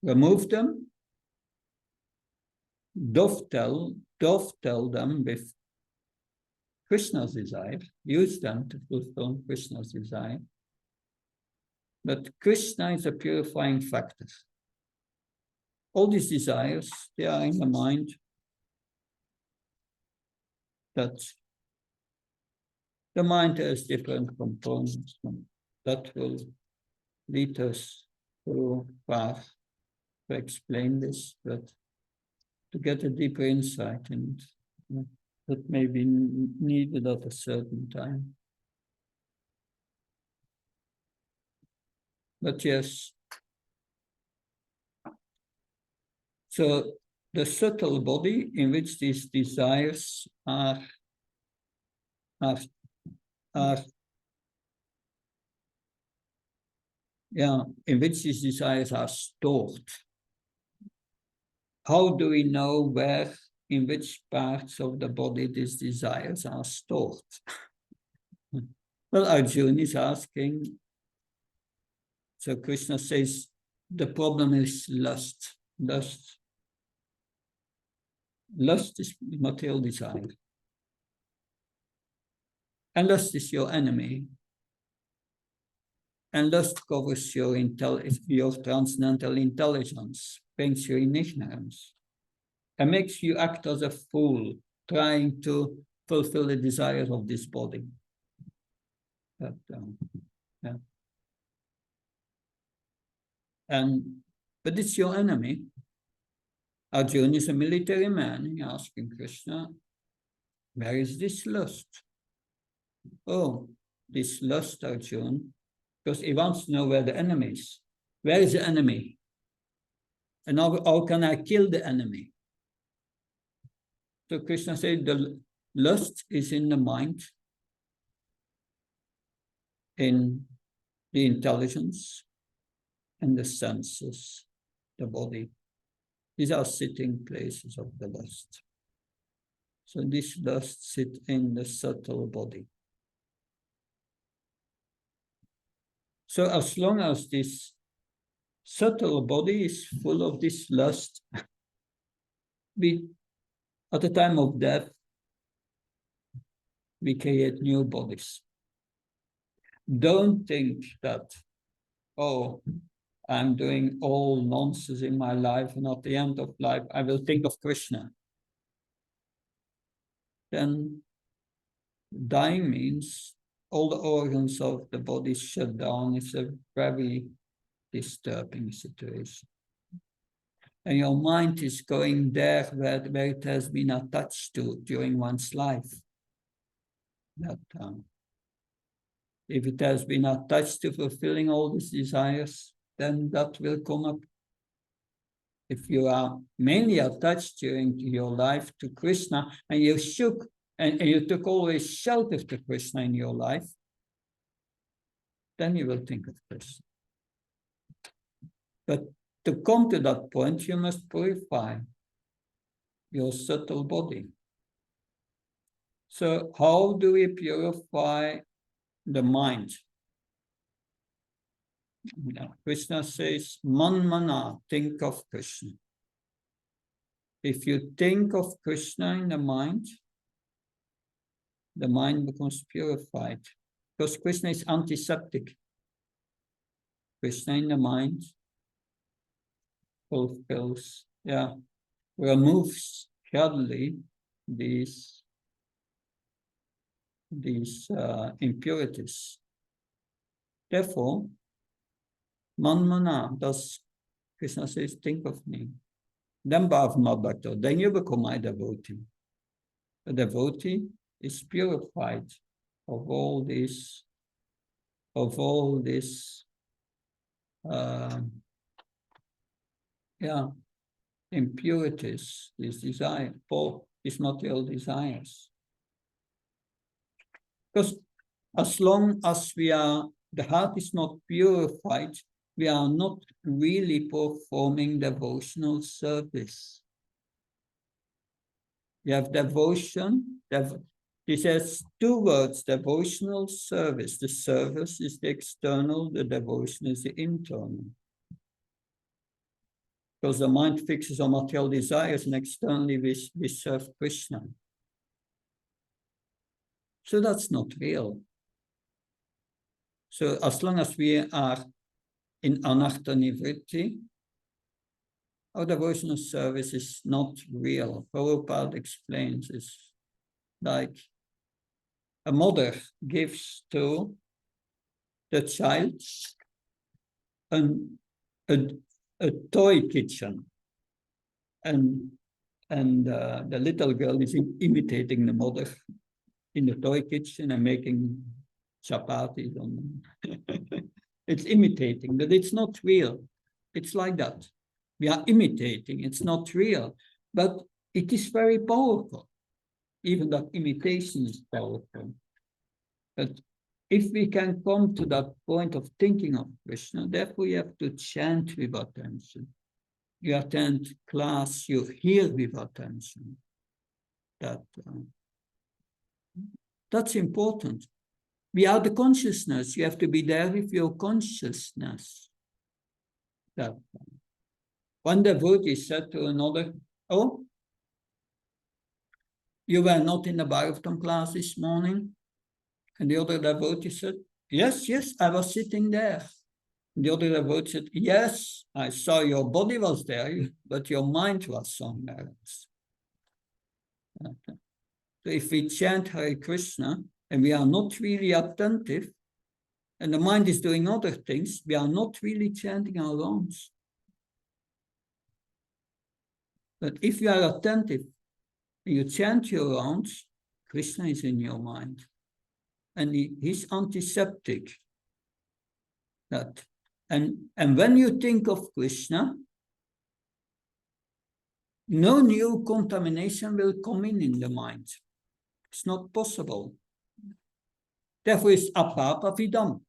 remove them, dovetail them with Krishna's desire, use them to fulfill Krishna's desire. But Krishna is a purifying factor. All these desires, they are in the mind that the mind has different components that will lead us too far to explain this, but to get a deeper insight, and that may be needed at a certain time. But yes, so the subtle body in which these desires are in which these desires are stored. How do we know where, in which parts of the body these desires are stored? Well, Arjuna is asking. So Krishna says, the problem is lust. Lust is material desire. And lust is your enemy. And lust covers your transcendental intelligence, brings you in ignorance, and makes you act as a fool, trying to fulfill the desires of this body. But, but it's your enemy. Arjuna is a military man. He's asking Krishna, where is this lust? Oh, this lust, Arjuna, because he wants to know where the enemy is. Where is the enemy? And how can I kill the enemy? So Krishna said the lust is in the mind, in the intelligence, and the senses, the body. These are sitting places of the lust. So this lust sits in the subtle body. So as long as this subtle body is full of this lust, at the time of death, we create new bodies. Don't think that, oh, I'm doing all nonsense in my life, and at the end of life, I will think of Krishna. Then dying means all the organs of the body shut down. It's a very disturbing situation. And your mind is going there where it has been attached to during one's life. That if it has been attached to fulfilling all these desires, then that will come up. If you are mainly attached during your life to Krishna, and you shook and you took always shelter to Krishna in your life, then you will think of Krishna. But to come to that point, you must purify your subtle body. So how do we purify the mind? Krishna says, man mana, think of Krishna. If you think of Krishna in the mind becomes purified. Because Krishna is antiseptic. Krishna in the mind fulfills, removes gradually these impurities. Therefore, manmana, does Krishna says, think of me. Then bhavana bhakta, then you become my devotee. The devotee is purified of all this impurities, this desire, for these material desires. Because as long as the heart is not purified, we are not really performing devotional service. You have devotion. This has two words, devotional service. The service is the external, the devotion is the internal. Because the mind fixes on material desires, and externally we serve Krishna. So that's not real. So as long as we are in anartha nivritti, our devotional service is not real. Prabhupada explains it's like a mother gives to the child a toy kitchen, and the little girl is imitating the mother in the toy kitchen and making chapatis on them. It's imitating, but it's not real. It's like that. We are imitating, it's not real, but it is very powerful. Even that imitation is powerful. But if we can come to that point of thinking of Krishna, therefore you have to chant with attention. You attend class, you hear with attention. That's important. We are the consciousness. You have to be there with your consciousness. That one devotee said to another, "Oh, you were not in the Bhagavatam class this morning?" And the other devotee said, yes, I was sitting there. The other devotee said, yes, I saw your body was there, but your mind was somewhere else. So if we chant Hare Krishna and we are not really attentive, and the mind is doing other things, we are not really chanting our rounds. But if you are attentive and you chant your rounds, Krishna is in your mind. And he's antiseptic. And when you think of Krishna, no new contamination will come in the mind. It's not possible. Therefore, it's apapa vidam.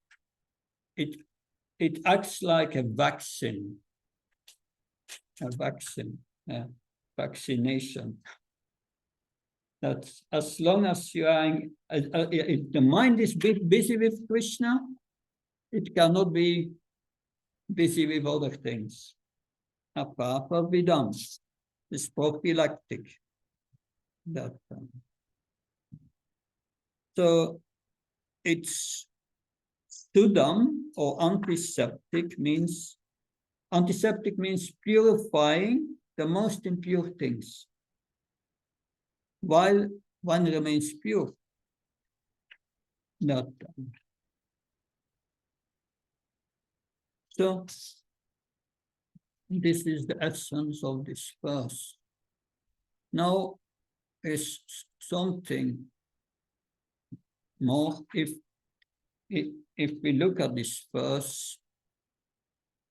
It acts like a vaccine. Vaccination. That as long as you are, if the mind is busy with Krishna, it cannot be busy with other things. Apapa vidam is prophylactic. So it's sudam or antiseptic means purifying the most impure things, while one remains pure. So this is the essence of this verse. Now is something more. If we look at this verse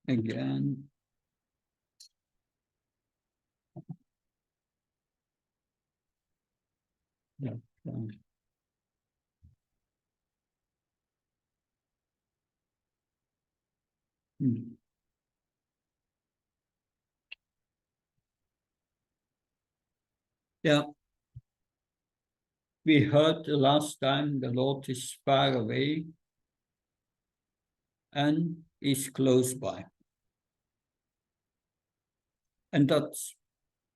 again, yeah, we heard the last time the Lord is far away and is close by. And that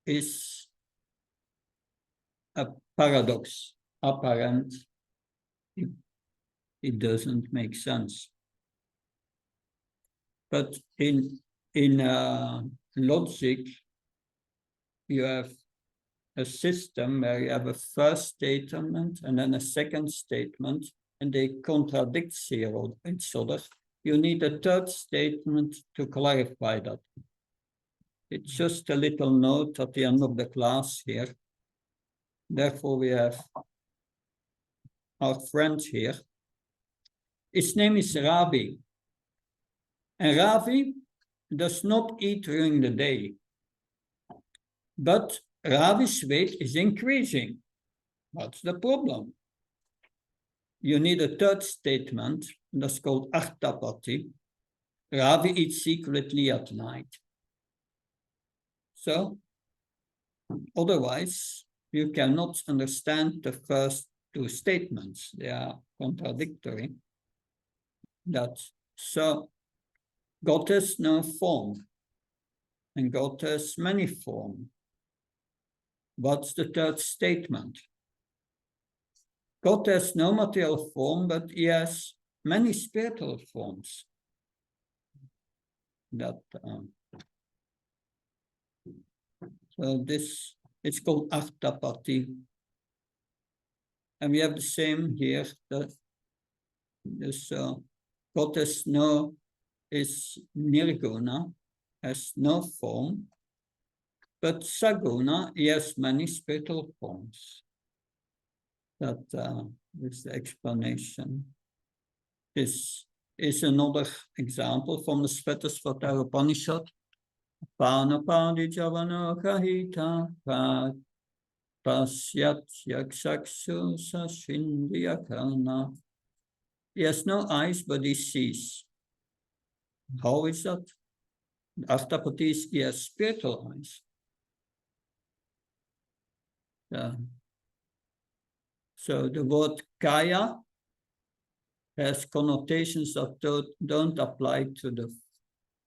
is a paradox, apparent. It doesn't make sense. But in logic, you have a system where you have a first statement and then a second statement, and they contradict each other. You need a third statement to clarify that. It's just a little note at the end of the class here. Therefore, we have our friend here. His name is Ravi. And Ravi does not eat during the day. But Ravi's weight is increasing. What's the problem? You need a third statement, that's called Artapati. Ravi eats secretly at night. So, otherwise, you cannot understand the first two statements. They are contradictory. So, God has no form, and God has many forms. What's the third statement? God has no material form, but he has many spiritual forms. So this, it's called Artapati. And we have the same here. God has is nirguna, has no form, but Saguna, he has many spiritual forms. That is the explanation. This is another example from the Svettasvatara Upanishad. Panapadi Javano Kahita Pasyat Yakshaksu Sashindriya Karna. He has no eyes, but he sees. How is that? Aftapatis, he has spiritual eyes. So the word kaya has connotations that don't apply to the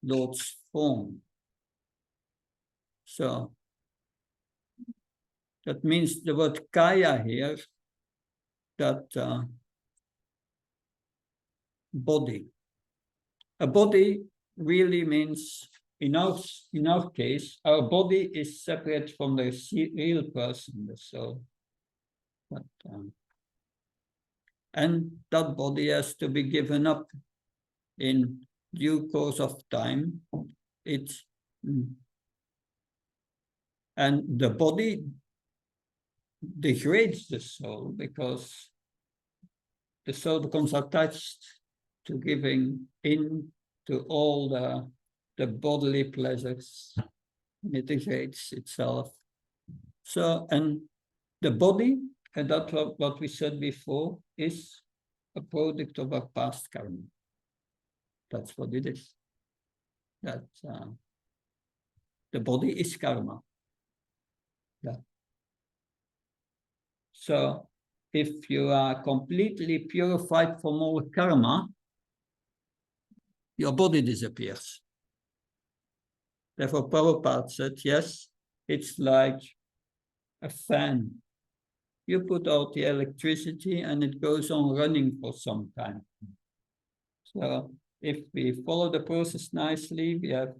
Lord's form. So that means the word kaya here, that body. A body really means, in our case, our body is separate from the real person, the soul. But, and that body has to be given up in due course of time. And the body degrades the soul because the soul becomes attached to giving in to all the bodily pleasures. It degrades itself. So, and the body, and that's what we said before, is a product of our past karma. That's what it is. That the body is karma. Yeah. So if you are completely purified from all karma, your body disappears. Therefore, Prabhupada said, yes, it's like a fan. You put out the electricity and it goes on running for some time. So if we follow the process nicely, we have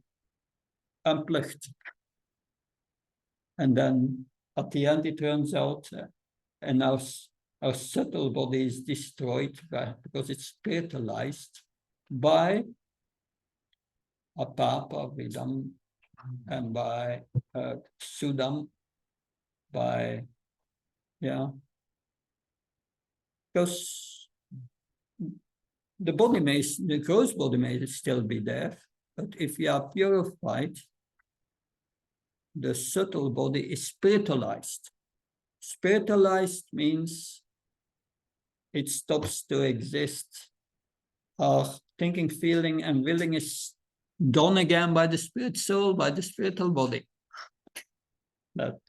unplugged. And then at the end, it turns out, and our subtle body is destroyed because it's spiritualized by apapa, vidam, and by sudam, by, because the gross body may still be there, but if you are purified, the subtle body is spiritualized. Spiritualized means it stops to exist. Our thinking, feeling, and willing is done again by the spirit soul, by the spiritual body. But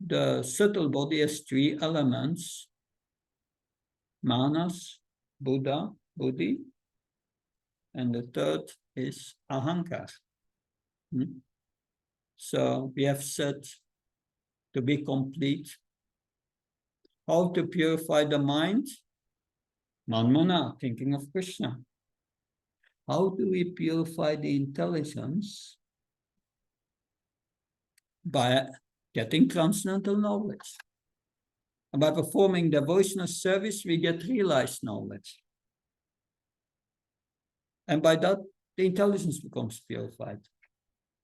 the subtle body has three elements: manas, buddha, buddhi, and the third is ahankar. So we have said, to be complete, how to purify the mind? Manmana, thinking of Krishna. How do we purify the intelligence? By getting transcendental knowledge. And by performing devotional service, we get realized knowledge. And by that, the intelligence becomes purified.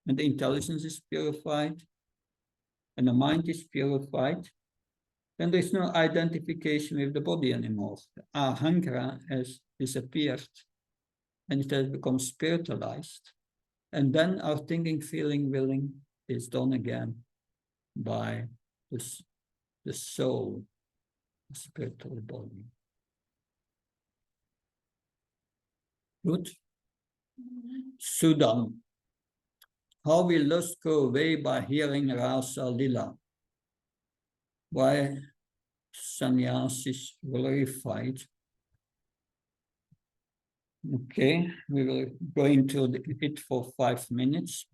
And the intelligence is purified, and the mind is purified, then there's no identification with the body anymore. The ahankara has disappeared, and it has become spiritualized. And then our thinking, feeling, willing is done again by the soul, the spiritual body. Good. Sudam. How will lust go away by hearing Rasa Lila? Why sannyasis glorified? Okay, we will go into it for 5 minutes.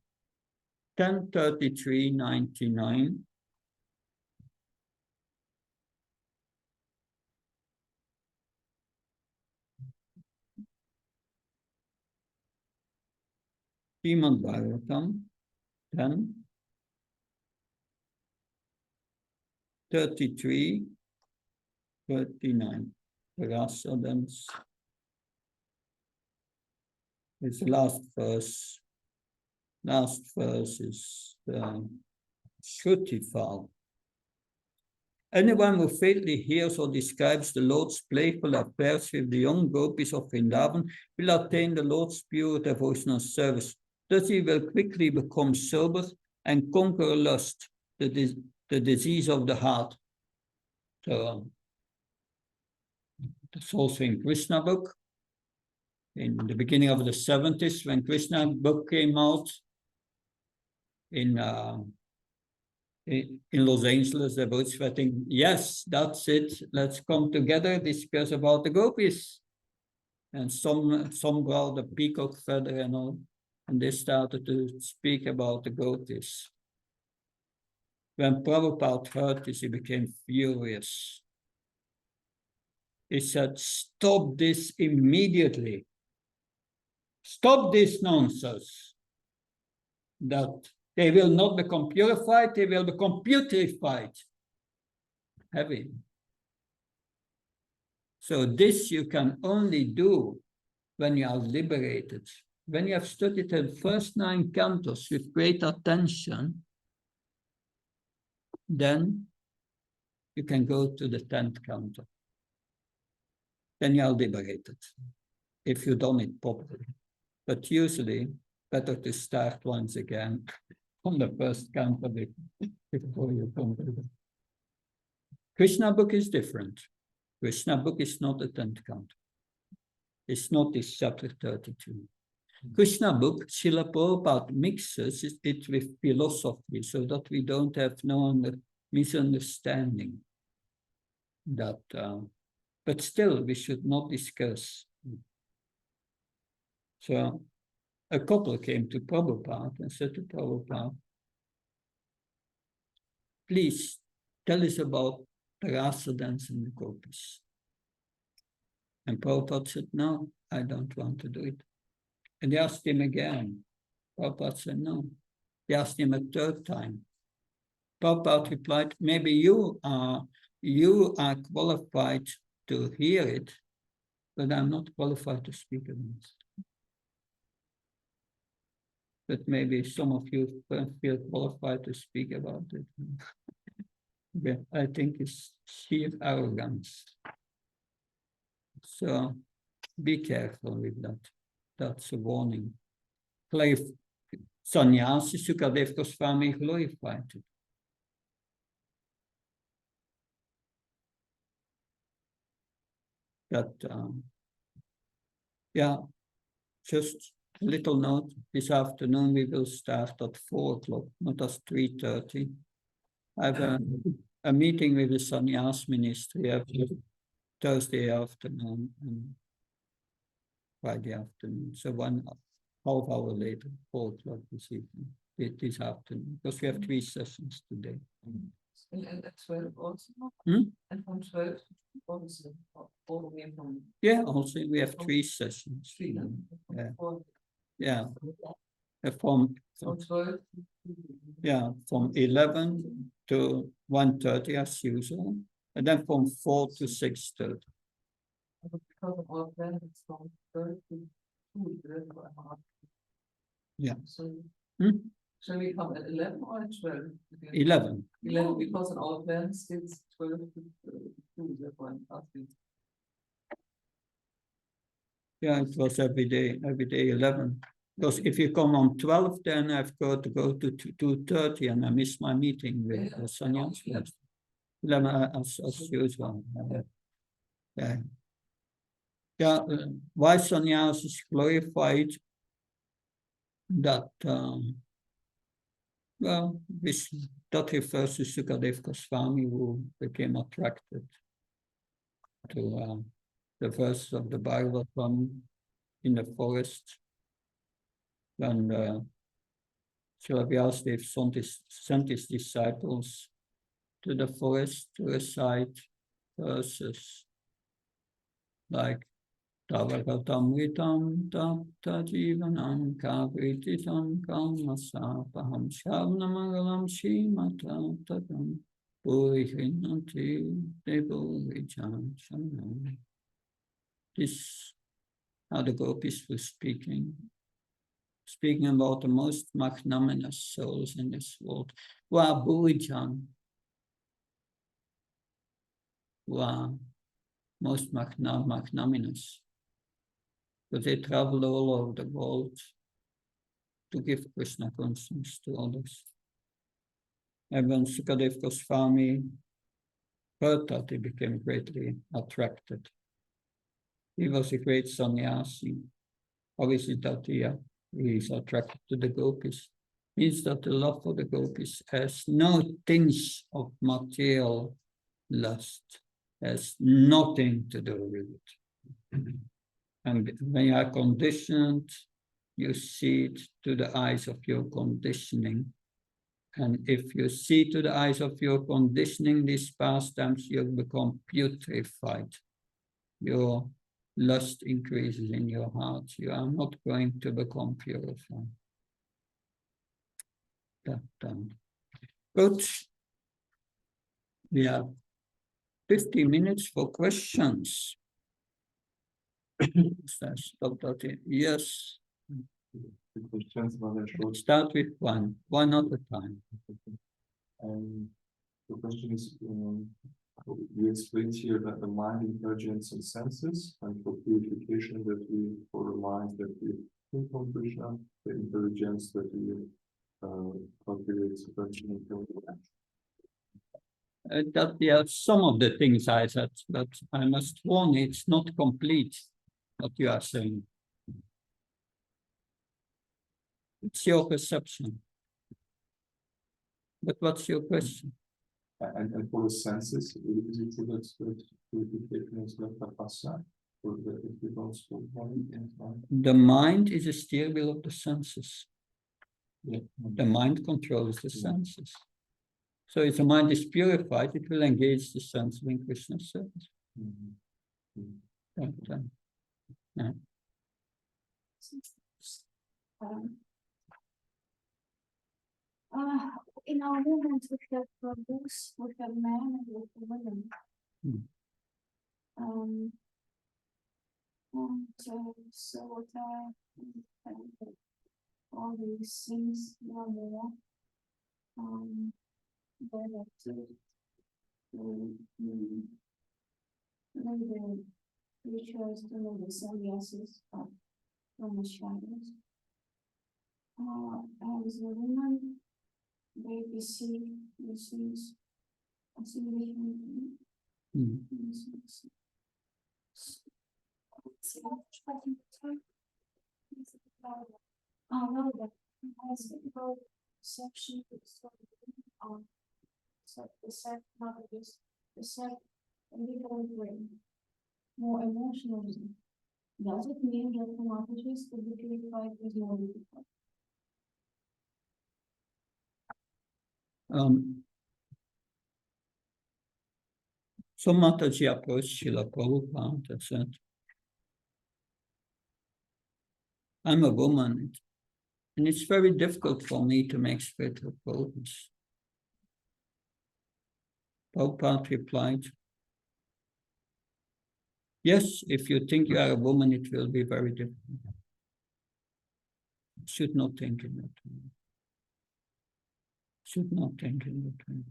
10:33:99. Srimad Bhagavatam 10:33:39. 39. Rasa dance. It's the last verse. Last verse is Shrutifal. Anyone who faithfully hears or describes the Lord's playful affairs with the young gopis of Vrindavan will attain the Lord's pure devotional service. Thus he will quickly become sober and conquer lust, the disease of the heart. So that's also in Krishna book. In the beginning of the 70s, when Krishna book came out in Los Angeles, they both sweating, yes, that's it, let's come together, discuss about the gopis. And some brought the peacock feather and all, and they started to speak about the gopis. When Prabhupada heard this, he became furious. He said, stop this immediately. Stop this nonsense. That they will not become purified, they will become putrefied. Heavy. So this you can only do when you are liberated. When you have studied the first 9 cantos with great attention, then you can go to the 10th canto. Then you are liberated, if you've done it properly. But usually, better to start once again from the first canto before you come to it. Krishna book is different. Krishna book is not the 10th canto. It's not this chapter 32. Krishna book, Srila Prabhupada mixes it with philosophy so that we don't have no misunderstanding. That, but still, we should not discuss. So a couple came to Prabhupada and said to Prabhupada, please tell us about the rasa dance and the gopis. And Prabhupada said, no, I don't want to do it. And they asked him again. Prabhupada said, no. They asked him a 3rd time. Prabhupada replied, maybe you are qualified to hear it, but I'm not qualified to speak against it. But maybe some of you feel qualified to speak about it. But I think it's sheer arrogance. So be careful with that. That's a warning. Sannyasi Sukadev Goswami glorified it. That, yeah, just a little note. This afternoon we will start at 4 o'clock, not at 3:30. I have a meeting with the Sannyas Ministry every Thursday afternoon and Friday afternoon. So 1.5 hour later, 4 o'clock this evening, this afternoon, because we have 3 sessions today. And at 12 also? And from 12 to also, all the way from... Yeah, also we have 3 sessions. 3, Yeah. 4. Yeah. From 12. Yeah, from 11 to 1:30 as usual, and then from 4 to 6:30. Because of our plan, it's from 12 to 2. Yeah. So, Hmm? shall we come at 11 or at 12? 11. 11, because in our plans it's 12 to 2. Therefore, I'm asking. Yeah, it was every day 11. Because if you come on 12, then I've got to go to 2:30 and I miss my meeting with the Sannyas. 11 as usual. Yeah. Yeah, why Sannyas is glorified that, well, that refers to Sukadev Goswami, who became attracted to the verse of the Bible from in the forest when Srila Vyasadeva sent his disciples to the forest to recite verses like Tavagatamritam tapta jivanam kavrititam kalmasapaham shavnamangalam shimata tatam purihinanti devo vichansanam. This how the gopis were speaking about the most magnanimous souls in this world, who are Bhujan, who are most magnanimous, but they travel all over the world to give Krishna consciousness to others. And when Sukadev Goswami heard that, he became greatly attracted. He was a great sannyasi. How is it that he is attracted to the gopis? Means that the love for the gopis has no tinge of material lust, has nothing to do with it. And when you are conditioned, you see it to the eyes of your conditioning. And if you see to the eyes of your conditioning these pastimes, you become putrefied. Your lust increases in your heart. You are not going to become purified. Good. We have 50 minutes for questions. Yes. The questions were short. Start with one at a time. The question is, you explained here that the mind, intelligence, and senses, and for purification that we, for the mind that we think of Krishna, the intelligence that we cultivate, attention, That yeah, some of the things I said, but I must warn you, it's not complete what you are saying. It's your perception. But what's your question? and for the senses, is it true that purification is like tapasya, or that it becomes full body and mind? The mind is a steering wheel of the senses. Yeah. The mind controls the senses. So if the mind is purified, it will engage the sense in Krishna's service. Yeah. In our movement, we have books, we have men, and we have women. So what all these things more better to the creatures to know the sannyasis of shadows. As a woman, they perceive these things as illusion. No, that I speak about perception, so the self knowledge, the self little brain, more emotionalism. Does it mean that the knowledge to be purified is more difficult? So Mataji approached Srila Prabhupada and said, I'm a woman, and it's very difficult for me to make spiritual progress. Prabhupada replied, yes, if you think you are a woman, it will be very difficult. You should not think in that way. Should not think in that way.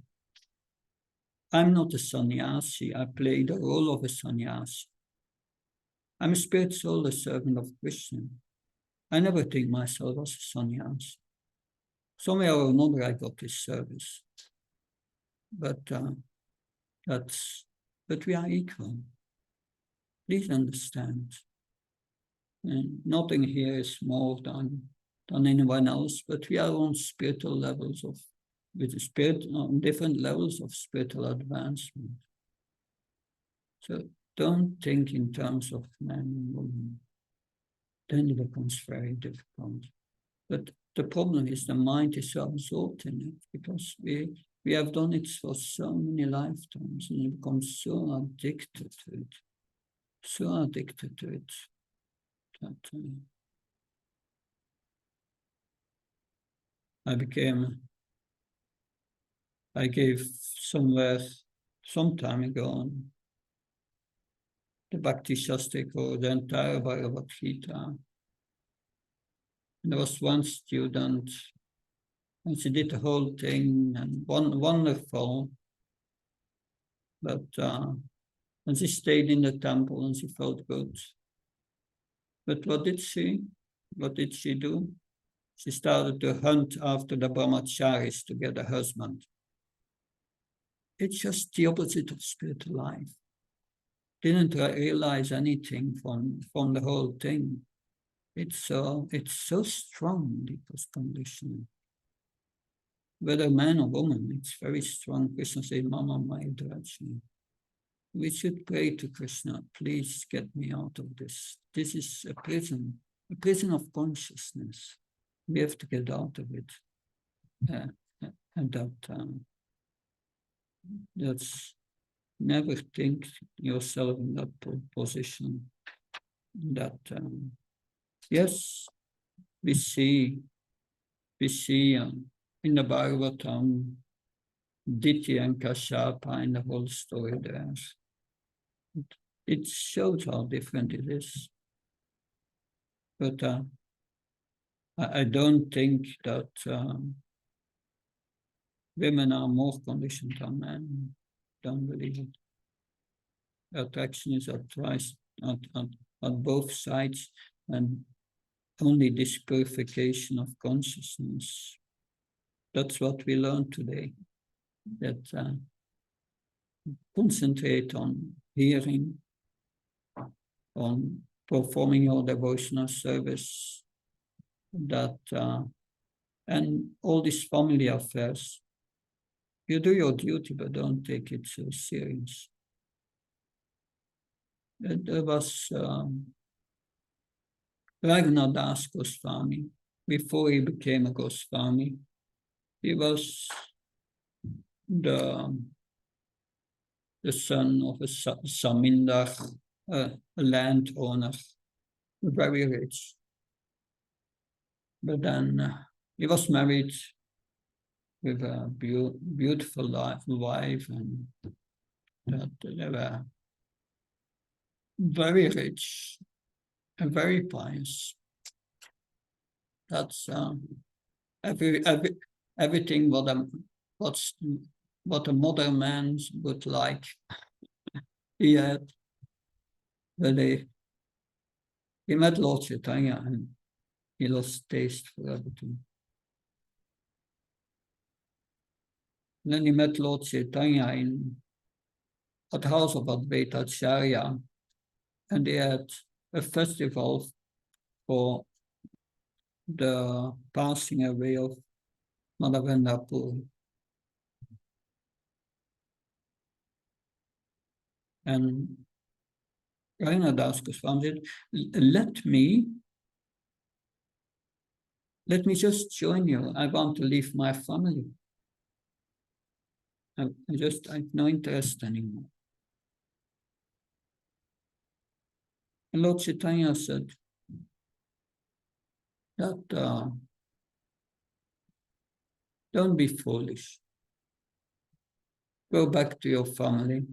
I'm not a sannyasi. I play the role of a sannyasi. I'm a spirit soul, a servant of Krishna. I never think myself as a sannyasi. Somewhere or another, I got this service. But we are equal. Please understand. And nothing here is more than anyone else, but we are on spiritual levels on different levels of spiritual advancement. So don't think in terms of man and woman. Then it becomes very difficult. But the problem is the mind is so absorbed in it because we have done it for so many lifetimes and it becomes so addicted to it. So addicted to it that I gave somewhere some time ago the Bhakti Sastri for the entire Bhagavad Gita. And there was one student, and she did the whole thing, and wonderful. But and she stayed in the temple, and she felt good. But what did she do? She started to hunt after the brahmacharis to get a husband. It's just the opposite of spiritual life. Didn't realize anything from the whole thing. It's so strong, this conditioning. Whether man or woman, it's very strong. Krishna said, Mama Maya Drajni. We should pray to Krishna, please get me out of this. This is a prison of consciousness. We have to get out of it. And that's, never think yourself in that position. That, yes, we see in the Bhagavatam, Diti and Kashyapa and the whole story there. It shows how different it is. But I don't think that women are more conditioned than men. Don't believe it. Attraction is at both sides, and only this purification of consciousness. That's what we learn today. That concentrate on hearing, on performing your devotional service, that and all these family affairs. You do your duty, but don't take it so serious. There was Raghunath Das Goswami. Before he became a Goswami, he was the son of a Zamindar, a landowner, very rich. But then he was married with a beautiful wife, and that they were very rich and very pious. That's everything what a modern man would like. He had, but he met Lord Chaitanya and he lost taste for everything. And then he met Lord Chaitanya at the house of Advaita Acharya, and they had a festival for the passing away of Madhavendra Puri. And Raghunath Das Goswami said, let me just join you. I want to leave my family. I have no interest anymore. And Lord Chaitanya said that don't be foolish. Go back to your family.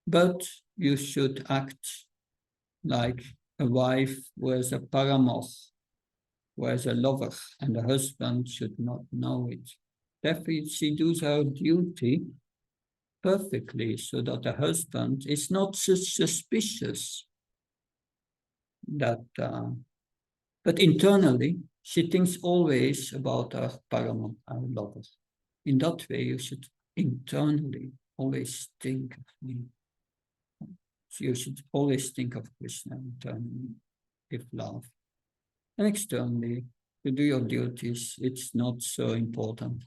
But you should act like a wife who has a paramour, who has a lover, and the husband should not know it. Therefore, she does her duty perfectly so that the husband is not suspicious that, but internally, she thinks always about her paramour and lover. In that way, you should internally always think of me. So you should always think of Krishna internally, with love. And externally, to do your duties, it's not so important.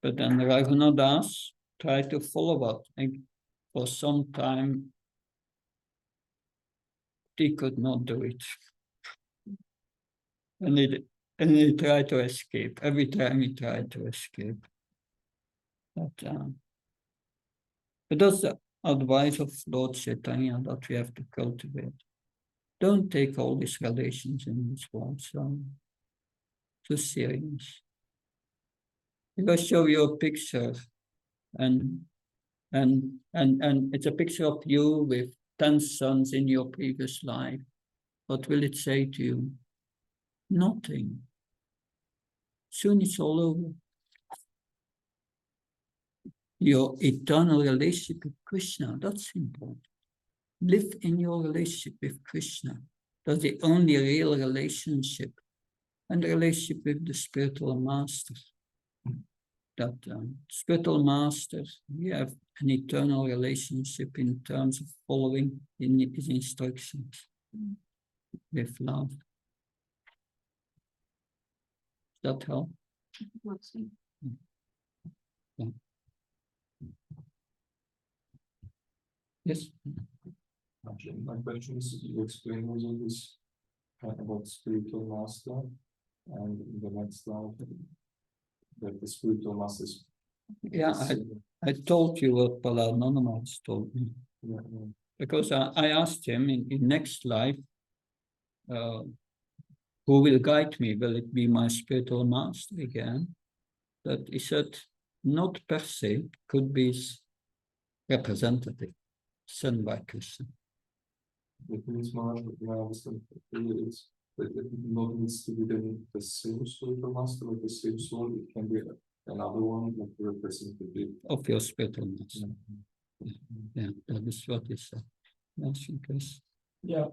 But then Raghunath Das tried to follow up, and for some time, he could not do it. And he tried to escape. Every time he tried to escape. But that's the advice of Lord Chaitanya that we have to cultivate. Don't take all these relations in this world so serious. If I show you a picture and And it's a picture of you with 10 sons in your previous life. What will it say to you? Nothing. Soon it's all over. Your eternal relationship with Krishna, that's important. Live in your relationship with Krishna. That's the only real relationship. And the relationship with the spiritual masters. That spiritual masters, we have an eternal relationship in terms of following in his instructions with love. Does that help? Yeah. Yes. Actually, my question is, you explain also this about spiritual master, and in the next slide, that the spiritual master is. Yeah, I told you what Palanonamos told me. Yeah. Because I asked him in next life, who will guide me? Will it be my spiritual master again? But he said, not per se, could be representative, sent by Krishna. It means, Maharaj, it's that it not needs to be the same spiritual master with the same soul. It can be another one that representative Of your spiritual master. Yeah, that is what he said. Yes, Chris. Yeah,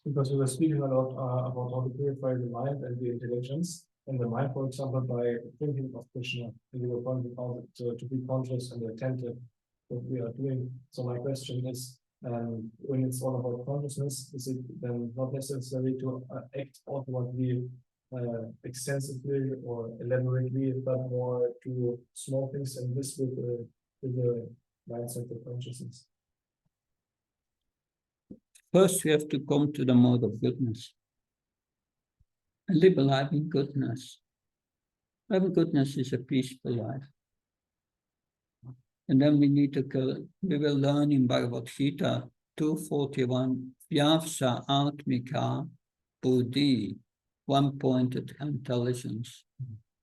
because we were speaking a lot about how to purify the mind and the intelligence. And the mind, for example, by thinking of Krishna, and we were pointing out to be conscious and attentive what we are doing. So my question is, when it's all about consciousness, is it then not necessary to act outwardly, extensively or elaborately, but more to small things and this with the mindset of consciousness? First, we have to come to the mode of goodness. And live a life in goodness. Life in goodness is a peaceful life. And then we will learn in Bhagavad Gita 241, Vyavsa Atmika Buddhi, one-pointed intelligence.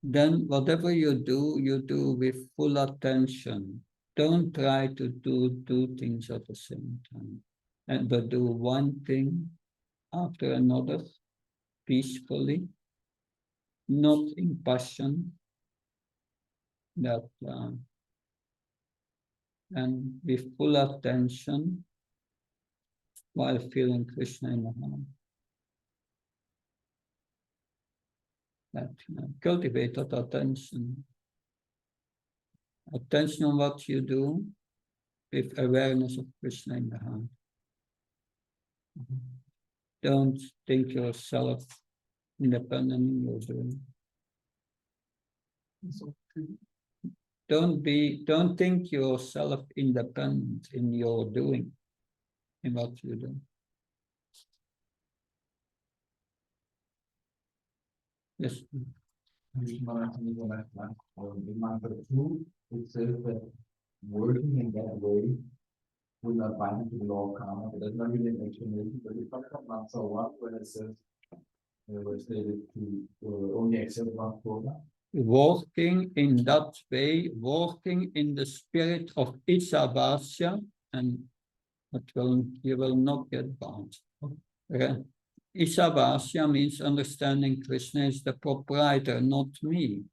Then whatever you do with full attention. Don't try to do two things at the same time. But do one thing after another, peacefully, not in passion, and with full attention while feeling Krishna in the heart. Cultivate that attention. Attention on what you do with awareness of Krishna in the heart. Don't think yourself independent in your doing. Don't think yourself independent in your doing, in what you do. Yes. In Mantra 2, it says that working in that way will not bind to the law of karma. But that's not really an explanation, but it comes from Mantra 1 when it says we're stated to only accept one karma. Walking in that way, walking in the spirit of Isavasya, and you will not get bound. Isavasya means understanding Krishna is the proprietor, not me.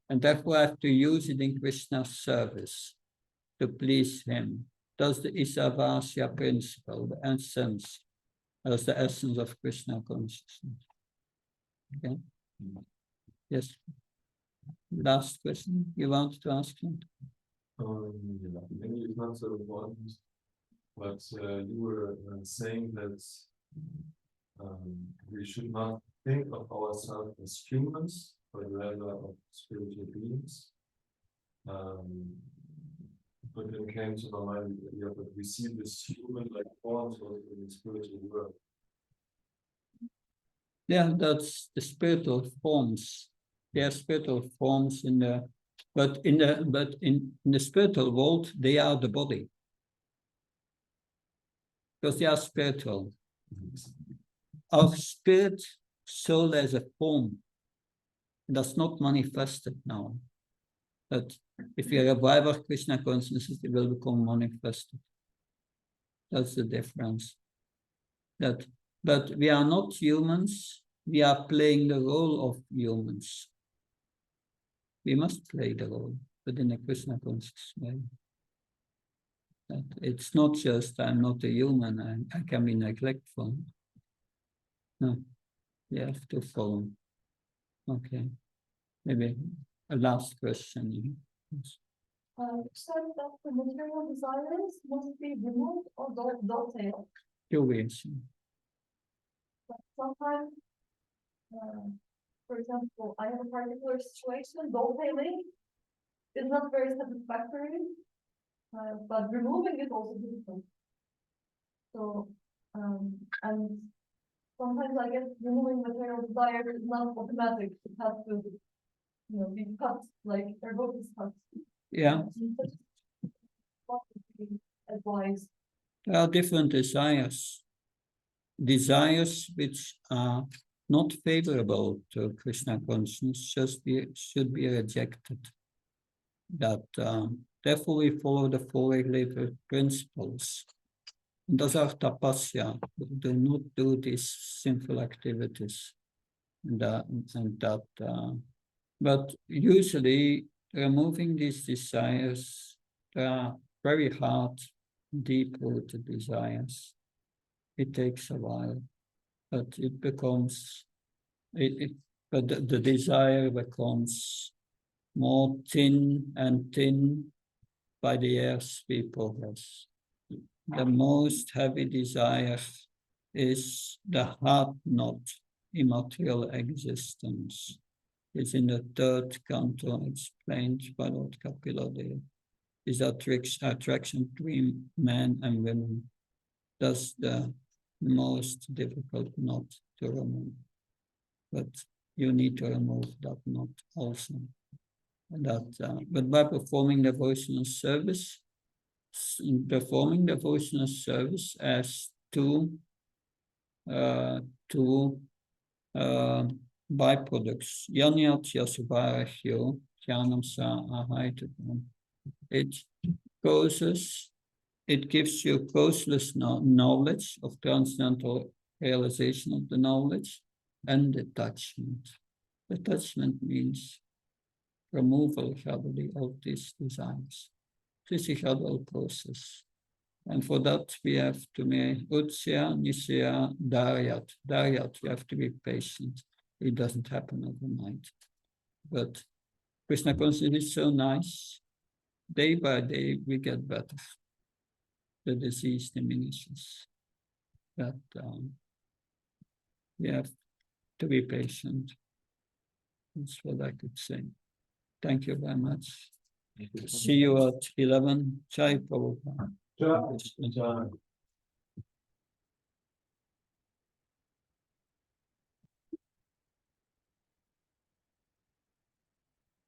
And therefore I have to use it in Krishna's service to please him. That's the Isavasya principle, the essence. That's the essence of Krishna consciousness. Okay? Yes. Last question you want to ask him? Maybe it's not so important, but you were saying that we should not think of ourselves as humans, but rather of spiritual beings. But then came to my mind, that we see this human-like forms in the spiritual world. Yeah, that's the spiritual forms. There are spiritual forms in the, but in the spiritual world, they are the body. Because they are spiritual. Our spirit soul as a form that's not manifested now. That if we revive our Krishna consciousness, it will become manifested. That's the difference. That we are not humans, we are playing the role of humans. We must play the role, but in a Krishna conscious way. That it's not just I'm not a human, I can be neglectful. No, you have to follow. Okay, maybe a last question. Yes. So that the material desires must be removed or don't fail. Two ways. Sometimes, for example, I have a particular situation, don't failing is not very satisfactory, but removing is also difficult. So, and sometimes I guess removing material desires is not automatic. It has to, be cut, like their book is cut. Yeah, What would be advised? there are different desires. Desires which are not favorable to Krishna consciousness should be rejected. That therefore we follow the four regulative principles. And those are tapasya. Do not do these sinful activities. But usually removing these desires, they are very hard, deep-rooted desires. It takes a while, but it becomes, but the desire becomes more thin and thin by the years we progress. The most heavy desire is the heart knot, immaterial existence. It's in the third canto explained by Lord Kapila. Is attraction between men and women. That's the most difficult knot to remove. But you need to remove that knot also. But by performing devotional service, as two byproducts. Yanyat yasuvarahyo jnanam sa ahaitakam. It gives you causeless knowledge of transcendental realization of the knowledge and detachment. Detachment means removal gradually of these desires. This is a gradual process. And for that we have to make utsya, nisya, daryat. Daryat, you have to be patient. It doesn't happen overnight. But Krishna consciousness is so nice. Day by day we get better. The disease diminishes. That we have to be patient. That's what I could say. Thank you very much. See you at 11. Jai Prabhupada. Sure.